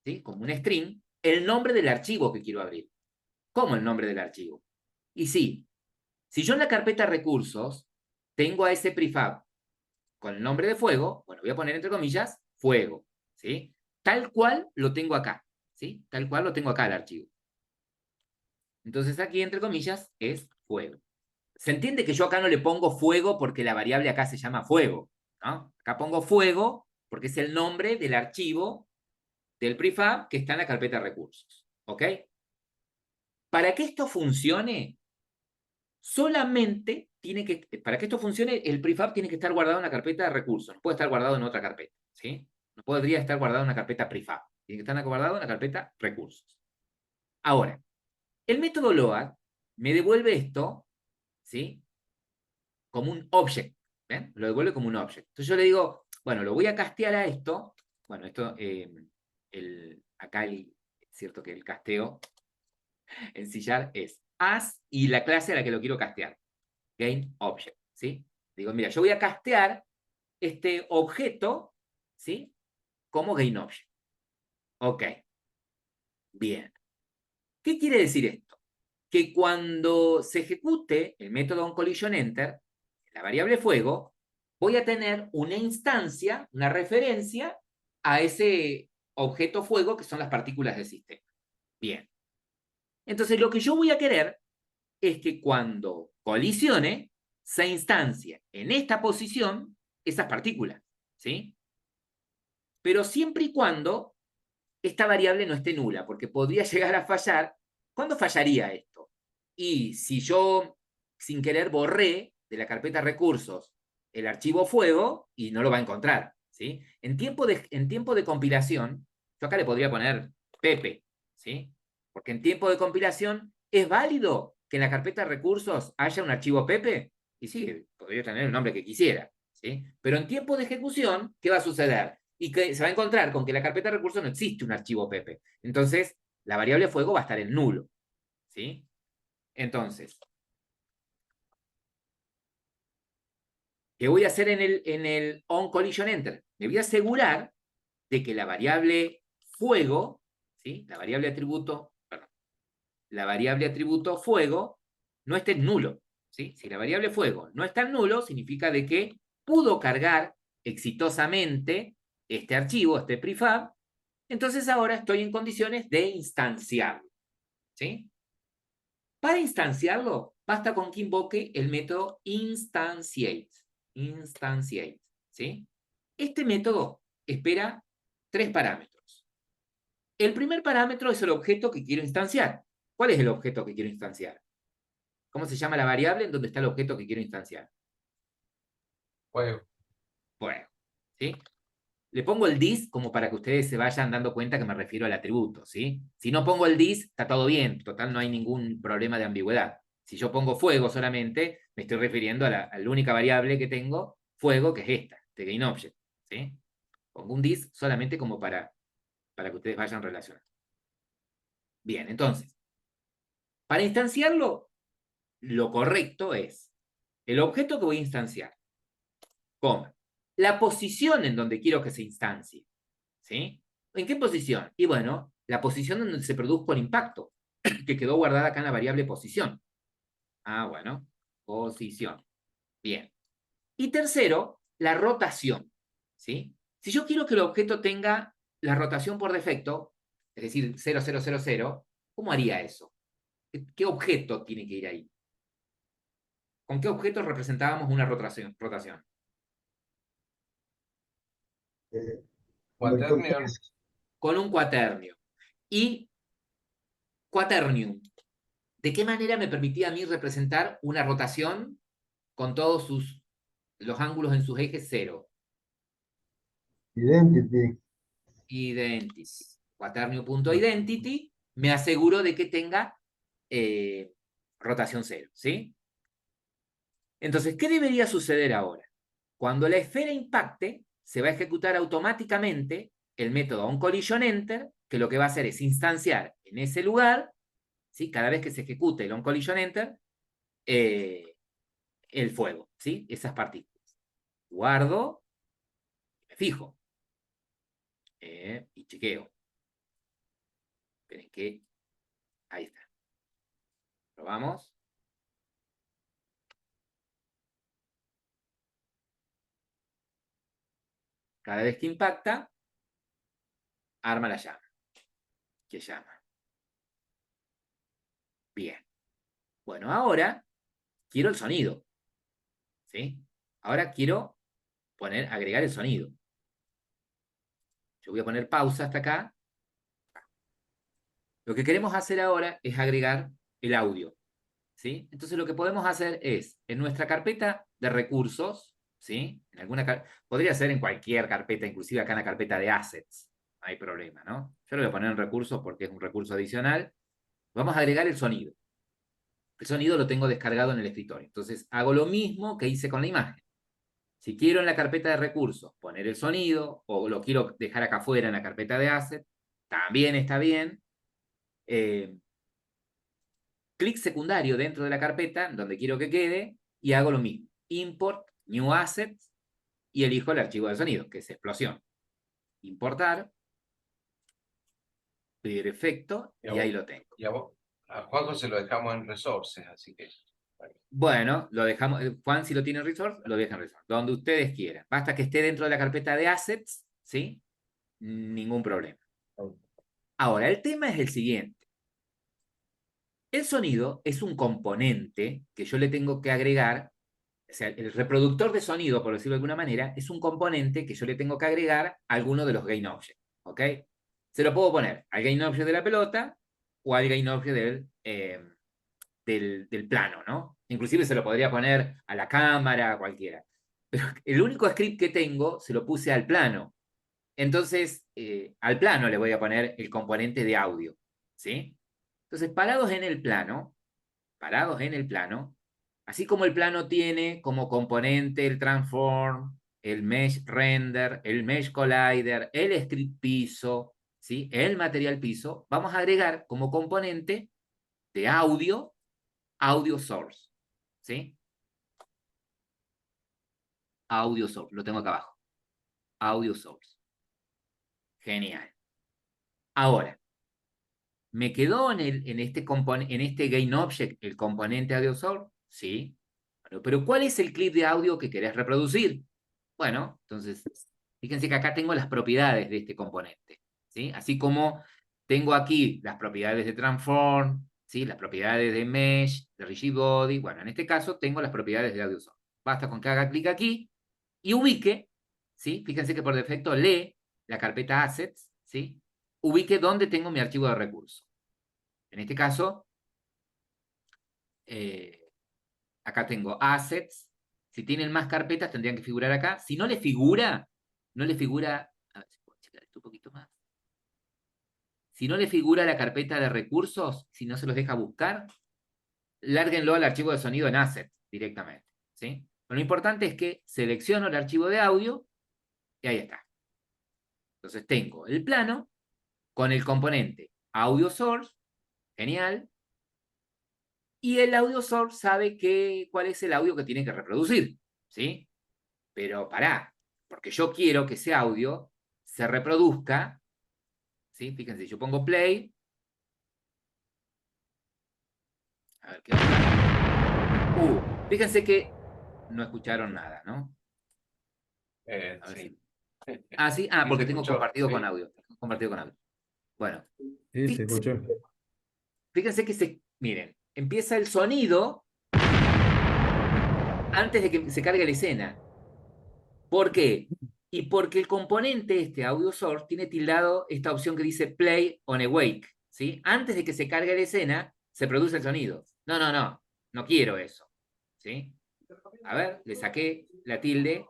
¿sí? Como un string, el nombre del archivo que quiero abrir. ¿Cómo el nombre del archivo? Y sí, si yo en la carpeta recursos tengo a ese prefab con el nombre de fuego, bueno, voy a poner entre comillas, fuego, ¿sí? Tal cual lo tengo acá, ¿sí? Tal cual lo tengo acá el archivo. Entonces aquí, entre comillas, es fuego. Se entiende que yo acá no le pongo fuego porque la variable acá se llama fuego, ¿no? Acá pongo fuego porque es el nombre del archivo del prefab que está en la carpeta recursos, ¿ok? Para que esto funcione, solamente para que esto funcione, el prefab tiene que estar guardado en la carpeta de recursos, no puede estar guardado en otra carpeta, ¿sí? No podría estar guardado en una carpeta prefab, tiene que estar guardado en la carpeta recursos. Ahora, el método load me devuelve esto, ¿sí? Como un object, ¿ven? Lo devuelve como un object. Entonces yo le digo, bueno, lo voy a castear a esto, bueno, esto, acá es cierto que el casteo en sillar es as y la clase a la que lo quiero castear. GainObject, ¿sí? Digo, mira, yo voy a castear este objeto, ¿sí? Como GainObject. Ok, bien. ¿Qué quiere decir esto? Que cuando se ejecute el método onCollisionEnter, la variable fuego, voy a tener una instancia, una referencia a ese objeto fuego que son las partículas del sistema. Bien. Entonces, lo que yo voy a querer es que cuando colisione, se instancia en esta posición esas partículas, ¿sí? Pero siempre y cuando esta variable no esté nula, porque podría llegar a fallar. ¿Cuándo fallaría esto? Y si yo, sin querer, borré de la carpeta recursos el archivo fuego y no lo va a encontrar, ¿sí? En tiempo de compilación, yo acá le podría poner Pepe, ¿sí? Porque en tiempo de compilación, ¿es válido que en la carpeta recursos haya un archivo Pepe? Y sí, podría tener el nombre que quisiera, ¿sí? Pero en tiempo de ejecución, ¿qué va a suceder? Y que se va a encontrar con que en la carpeta de recursos no existe un archivo Pepe. Entonces, la variable fuego va a estar en nulo, ¿sí? Entonces, ¿qué voy a hacer en el onCollisionEnter? Me voy a asegurar de que la variable fuego, ¿sí? La variable atributo fuego no esté en nulo, ¿sí? Si la variable fuego no está en nulo, significa de que pudo cargar exitosamente este archivo, este prefab, entonces ahora estoy en condiciones de instanciarlo, ¿sí? Para instanciarlo, basta con que invoque el método instantiate, ¿sí? Este método espera tres parámetros. El primer parámetro es el objeto que quiero instanciar. ¿Cuál es el objeto que quiero instanciar? ¿Cómo se llama la variable en donde está el objeto que quiero instanciar? Juego. Bueno, ¿sí? Le pongo el this como para que ustedes se vayan dando cuenta que me refiero al atributo, ¿sí? Si no pongo el this, está todo bien, total no hay ningún problema de ambigüedad. Si yo pongo fuego solamente, me estoy refiriendo a la única variable que tengo, fuego, que es esta, de GainObject, ¿sí? Pongo un this solamente como para que ustedes vayan relacionando. Bien, entonces, para instanciarlo, lo correcto es el objeto que voy a instanciar, coma, la posición en donde quiero que se instancie, ¿sí? ¿En qué posición? Y bueno, la posición en donde se produjo el impacto, que quedó guardada acá en la variable posición. Ah, bueno, posición. Bien. Y tercero, la rotación, ¿sí? Si yo quiero que el objeto tenga la rotación por defecto, es decir, 0, 0, 0, 0, ¿cómo haría eso? ¿Qué objeto tiene que ir ahí? ¿Con qué objeto representábamos una rotación? Eh, un vector Quaternion. 3. Con un cuaternio. Y quaternium, ¿de qué manera me permitía a mí representar una rotación con todos los ángulos en sus ejes cero? Identity. Identis. Quaternio.identity me aseguro de que tenga rotación cero, ¿sí? Entonces, ¿qué debería suceder ahora? Cuando la esfera impacte, se va a ejecutar automáticamente el método onCollisionEnter, que lo que va a hacer es instanciar en ese lugar, ¿sí? Cada vez que se ejecute el onCollisionEnter, el fuego, ¿sí? Esas partículas. Guardo, me fijo y chequeo. Esperen que ahí está. Probamos. Cada vez que impacta, arma la llama. ¿Qué llama? Bien. Bueno, ahora quiero el sonido. ¿Sí? Ahora quiero agregar el sonido. Yo voy a poner pausa hasta acá. Lo que queremos hacer ahora es agregar el audio. ¿Sí? Entonces lo que podemos hacer es, en nuestra carpeta de recursos, ¿sí? Podría ser en cualquier carpeta, inclusive acá en la carpeta de assets. No hay problema, ¿no? Yo lo voy a poner en recursos porque es un recurso adicional. Vamos a agregar el sonido. El sonido lo tengo descargado en el escritorio. Entonces hago lo mismo que hice con la imagen. Si quiero en la carpeta de recursos poner el sonido o lo quiero dejar acá afuera en la carpeta de assets, también está bien. Clic secundario dentro de la carpeta donde quiero que quede y hago lo mismo. Import, New Assets y elijo el archivo de sonido, que es explosión. Importar, pedir efecto y ahí lo tengo. Y a Juanjo se lo dejamos en resources, así que. Bueno, lo dejamos. Juan, si lo tiene en Resource, lo deja en Resource. Donde ustedes quieran. Basta que esté dentro de la carpeta de Assets, ¿sí? Ningún problema. Ahora, el tema es el siguiente. El sonido es un componente que yo le tengo que agregar, o sea, el reproductor de sonido, por decirlo de alguna manera, es un componente que yo le tengo que agregar a alguno de los GainObject, ¿ok? Se lo puedo poner al GainObject de la pelota o al GainObject del plano, ¿no? Inclusive se lo podría poner a la cámara, a cualquiera. Pero el único script que tengo se lo puse al plano. Entonces, al plano le voy a poner el componente de audio, ¿sí? Entonces, parados en el plano, así como el plano tiene como componente el transform, el mesh render, el mesh collider, el script piso, ¿sí? El material piso, vamos a agregar como componente de audio source, ¿sí? Audio source, lo tengo acá abajo. Audio source. Genial. Ahora, ¿me quedó en este GainObject el componente audio source? Sí. Bueno, pero ¿cuál es el clip de audio que querés reproducir? Bueno, entonces, fíjense que acá tengo las propiedades de este componente, ¿sí? Así como tengo aquí las propiedades de transform, ¿sí? Las propiedades de mesh, de rigid body. Bueno, en este caso tengo las propiedades de audio source. Basta con que haga clic aquí y ubique, ¿sí? Fíjense que por defecto lee la carpeta assets, ¿sí? ubique dónde tengo mi archivo de recurso. En este caso, acá tengo assets. Si tienen más carpetas, tendrían que figurar acá. Si no le figura, a ver si puedo checar esto un poquito más. Si no le figura la carpeta de recursos, si no se los deja buscar, lárguenlo al archivo de sonido en assets directamente, ¿sí? Lo importante es que selecciono el archivo de audio y ahí está. Entonces tengo el plano con el componente audio source, genial, y el audio source sabe cuál es el audio que tiene que reproducir, ¿sí? Pero pará, porque yo quiero que ese audio se reproduzca, ¿sí? Fíjense, yo pongo play. A ver qué onda. Fíjense que no escucharon nada, ¿no? A ver Sí. sí, Sí, porque se tengo escuchó, compartido sí. con audio. Compartido con audio. Bueno, Sí, se escuchó. fíjense que miren, empieza el sonido antes de que se cargue la escena. ¿Por qué? Y porque el componente, este audio source, tiene tildado esta opción que dice play on awake, ¿sí? Antes de que se cargue la escena, se produce el sonido. No quiero eso, ¿sí? A ver, le saqué la tilde,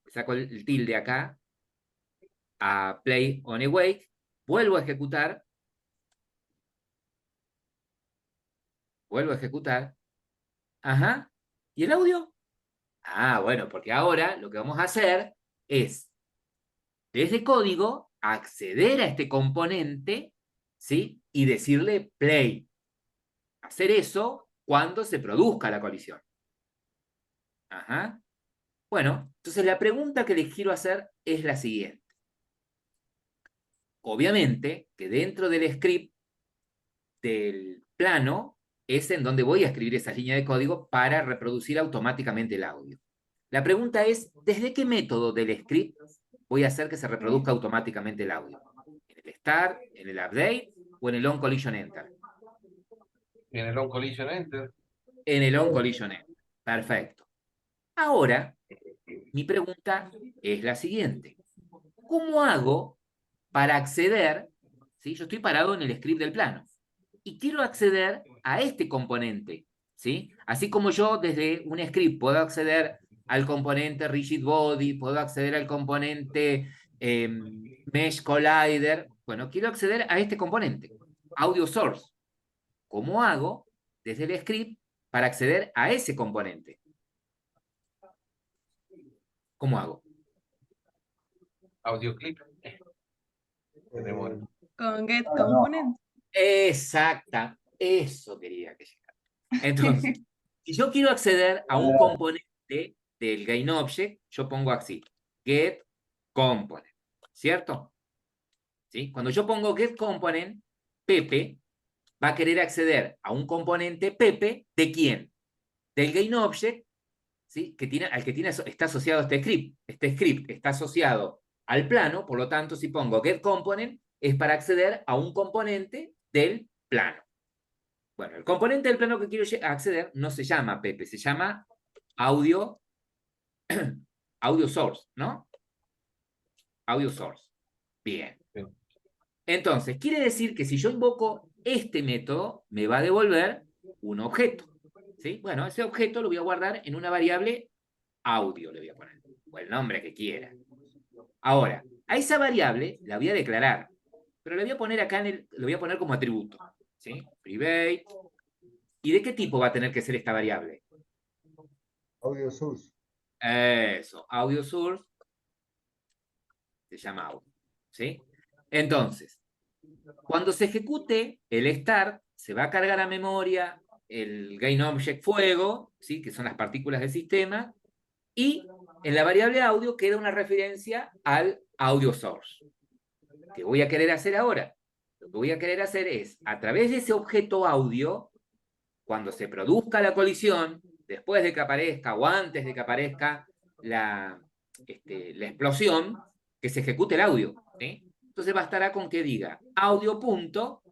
le saco el tilde acá, a play on awake, vuelvo a ejecutar, ajá, ¿y el audio? Bueno, porque ahora lo que vamos a hacer es, desde código, acceder a este componente, ¿sí? Y decirle play. Hacer eso cuando se produzca la colisión. Ajá. Bueno, entonces la pregunta que les quiero hacer es la siguiente. Obviamente que dentro del script del plano es en donde voy a escribir esa línea de código para reproducir automáticamente el audio. La pregunta es, ¿desde qué método del script voy a hacer que se reproduzca automáticamente el audio? ¿En el start, en el update o en el on collision enter? En el on collision enter. En el on collision enter. Perfecto. Ahora, mi pregunta es la siguiente. ¿Cómo hago para acceder? ¿Sí? Yo estoy parado en el script del plano y quiero acceder a este componente, ¿sí? Así como yo desde un script puedo acceder al componente Rigid Body, puedo acceder al componente Mesh Collider, bueno, quiero acceder a este componente, Audio Source. ¿Cómo hago desde el script para acceder a ese componente? ¿Cómo hago? Audio clip. Tenemos Con get component. Exacta, eso quería que llegara. Entonces, si yo quiero acceder a un componente del GainObject, yo pongo así, get component, ¿cierto? ¿Sí? Cuando yo pongo get component, Pepe va a querer acceder a un componente Pepe, ¿de quién? Del GainObject, ¿sí? Al que está asociado este script. Este script está asociado al plano, por lo tanto, si pongo get component, es para acceder a un componente del plano. Bueno, el componente del plano que quiero acceder no se llama Pepe, se llama audio source, ¿no? Audio source. Bien. Entonces, quiere decir que si yo invoco este método, me va a devolver un objeto. ¿Sí? Bueno, ese objeto lo voy a guardar en una variable audio, le voy a poner, o el nombre que quiera. Ahora, a esa variable la voy a declarar, pero la voy a poner acá lo voy a poner como atributo. ¿Sí? Private. ¿Y de qué tipo va a tener que ser esta variable? Audio source. Eso, audio source. Se llama audio. ¿Sí? Entonces, cuando se ejecute el start, se va a cargar a memoria el GainObject fuego, ¿sí? Que son las partículas del sistema, y en la variable audio queda una referencia al audio source. ¿Qué voy a querer hacer ahora? Lo que voy a querer hacer es, a través de ese objeto audio, cuando se produzca la colisión, después de que aparezca o antes de que aparezca la explosión, que se ejecute el audio. ¿Sí? Entonces bastará con que diga audio punto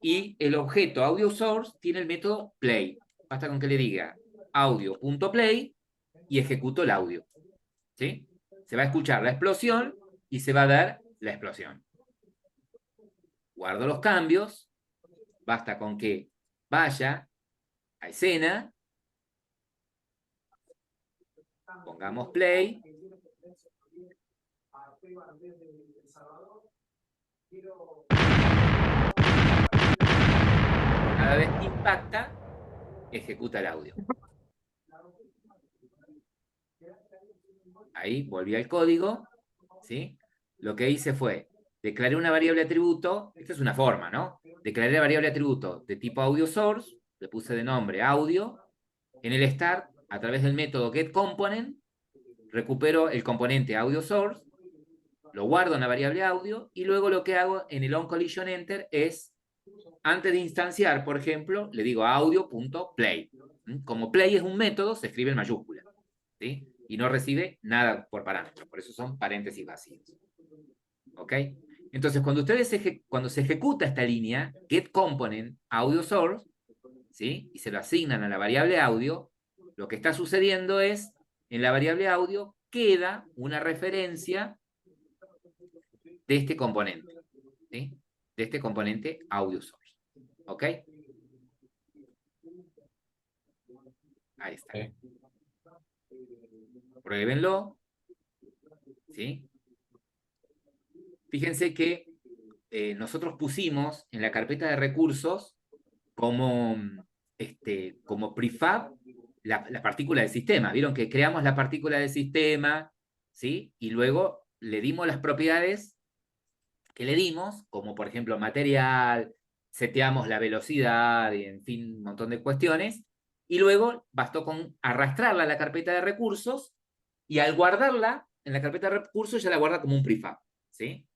y el objeto audio source tiene el método play. Basta con que le diga audio.play y ejecuto el audio. ¿Sí? Se va a escuchar la explosión y se va a dar la explosión. guardo los cambios, basta con que vaya a escena, pongamos play, cada vez que impacta, ejecuta el audio. Ahí volví al código, ¿sí? Lo que hice fue, declaré una variable atributo, esta es una forma, ¿no? Declaré la variable atributo de tipo audio source, le puse de nombre audio, en el start, a través del método getComponent, recupero el componente audio source, lo guardo en la variable audio, y luego lo que hago en el onCollisionEnter es, antes de instanciar, por ejemplo, le digo audio.play. Como play es un método, se escribe en mayúscula, ¿sí? Y no recibe nada por parámetro, por eso son paréntesis vacíos. ¿Ok? Entonces, cuando se ejecuta esta línea, getComponent audio source, ¿sí? Y se lo asignan a la variable audio, lo que está sucediendo es, en la variable audio queda una referencia de este componente, ¿sí? De este componente audio source. ¿Ok? Ahí está. Sí. Pruébenlo. ¿Sí? Fíjense que nosotros pusimos en la carpeta de recursos como prefab la partícula del sistema. Vieron que creamos la partícula del sistema, ¿sí? Y luego le dimos las propiedades que le dimos, como por ejemplo material, seteamos la velocidad, y en fin, un montón de cuestiones. Y luego bastó con arrastrarla a la carpeta de recursos, y al guardarla en la carpeta de recursos ya la guarda como un prefab, ¿sí?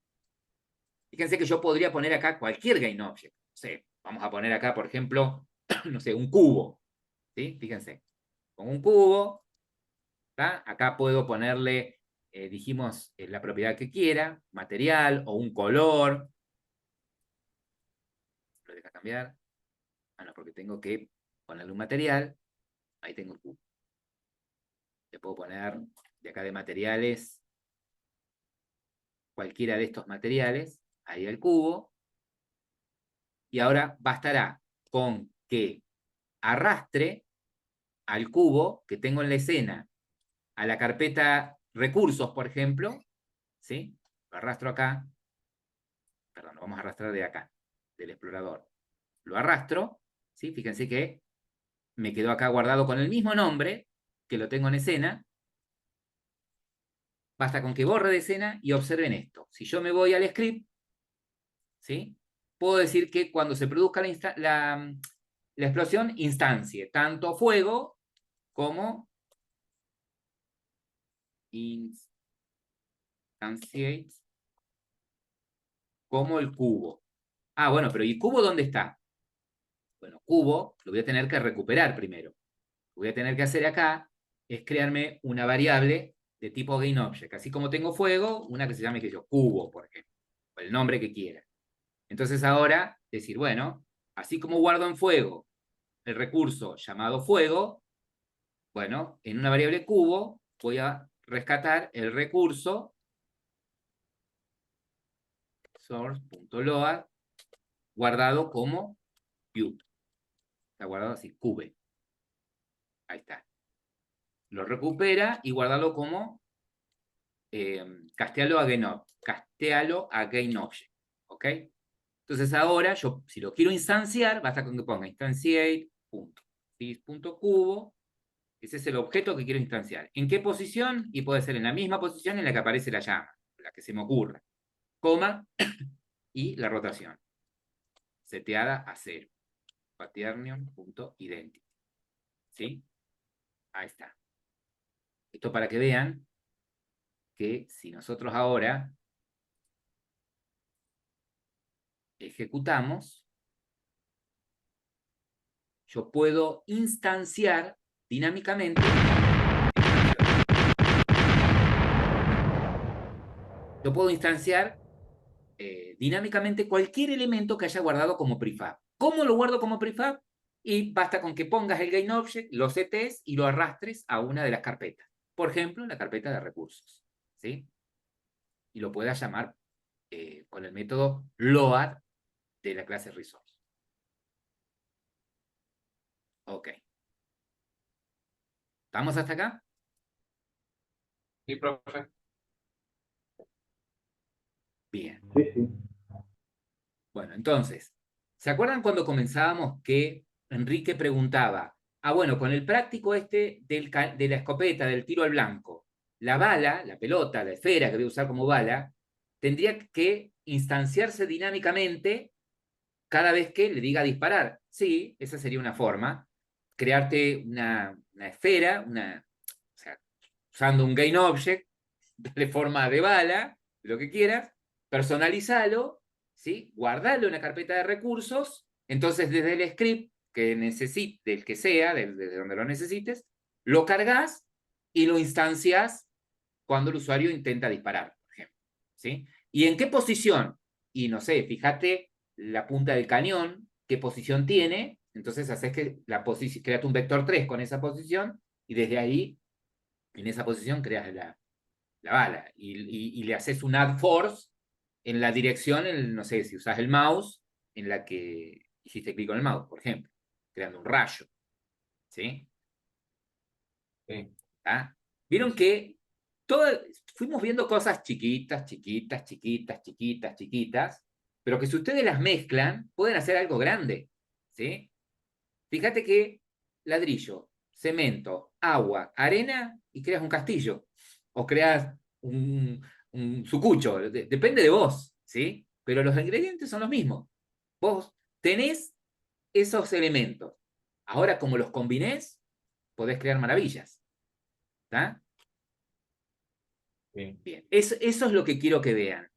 Fíjense que yo podría poner acá cualquier GainObject. No sé, vamos a poner acá, por ejemplo, no sé, un cubo, ¿sí? Fíjense, con un cubo, ¿tá? Acá puedo ponerle, dijimos, la propiedad que quiera, material o un color. Lo deja cambiar. Ah, no, porque tengo que ponerle un material. Ahí tengo el cubo. Le puedo poner de acá de materiales cualquiera de estos materiales. Ahí el cubo. Y ahora bastará con que arrastre al cubo que tengo en la escena a la carpeta recursos, por ejemplo, ¿sí? Lo arrastro acá, perdón, lo vamos a arrastrar de acá, del explorador. Lo arrastro, ¿sí? Fíjense que me quedó acá guardado con el mismo nombre que lo tengo en escena. Basta con que borre de escena y observen esto. Si yo me voy al script, ¿sí? Puedo decir que cuando se produzca la explosión, instancie tanto fuego como instantiate como el cubo. Ah, bueno, pero ¿y cubo dónde está? Bueno, cubo lo voy a tener que recuperar primero. Lo que voy a tener que hacer acá es crearme una variable de tipo GainObject. Así como tengo fuego, una que se llame, que yo, cubo, por ejemplo, o el nombre que quiera. Entonces ahora, decir, bueno, así como guardo en fuego el recurso llamado fuego, bueno, en una variable cubo voy a rescatar el recurso source.load guardado como view. Está guardado así, cube. Ahí está. Lo recupera y guardalo como castealo a GainObject. ¿Ok? Entonces ahora, yo si lo quiero instanciar, basta con que ponga instantiate.sys.cubo. Ese es el objeto que quiero instanciar. ¿En qué posición? Y puede ser en la misma posición en la que aparece la llama, la que se me ocurra. Coma y la rotación. Seteada a 0. Quaternion.identity. ¿Sí? Ahí está. Esto para que vean que si nosotros ahora ejecutamos, yo puedo instanciar dinámicamente. Yo puedo instanciar dinámicamente cualquier elemento que haya guardado como prefab. ¿Cómo lo guardo como prefab? Y basta con que pongas el GainObject, lo setes y lo arrastres a una de las carpetas. Por ejemplo, la carpeta de recursos. ¿Sí? Y lo puedas llamar con el método load de la clase Resource. Ok. ¿Estamos hasta acá? Sí, profe. Bien. Sí, sí. Bueno, entonces, ¿se acuerdan cuando comenzábamos que Enrique preguntaba, bueno, con el práctico este de la escopeta, del tiro al blanco, la bala, la pelota, la esfera que voy a usar como bala, tendría que instanciarse dinámicamente cada vez que le diga disparar? Sí, esa sería una forma. Crearte una esfera, o sea, usando un gain object de forma de bala, lo que quieras, personalizalo, ¿sí? Guardalo en una carpeta de recursos, entonces desde el script que necesites, del que sea, desde donde lo necesites, lo cargas y lo instancias cuando el usuario intenta disparar, por ejemplo, ¿sí? ¿Y en qué posición? Y no sé, fíjate la punta del cañón, qué posición tiene, entonces haces que creas un vector 3 con esa posición y desde ahí, en esa posición, creas la bala y le haces un add force en la dirección, no sé, si usas el mouse, en la que hiciste clic con el mouse, por ejemplo, creando un rayo, ¿sí? Sí. ¿Ah? Vieron que fuimos viendo cosas chiquitas, chiquitas, chiquitas, chiquitas, chiquitas, pero que si ustedes las mezclan, pueden hacer algo grande, ¿sí? Fíjate que ladrillo, cemento, agua, arena y creas un castillo. O creas un sucucho. Depende de vos, ¿sí? Pero los ingredientes son los mismos. Vos tenés esos elementos. Ahora, como los combinés, podés crear maravillas. ¿Está? Sí. Bien. Eso es lo que quiero que vean.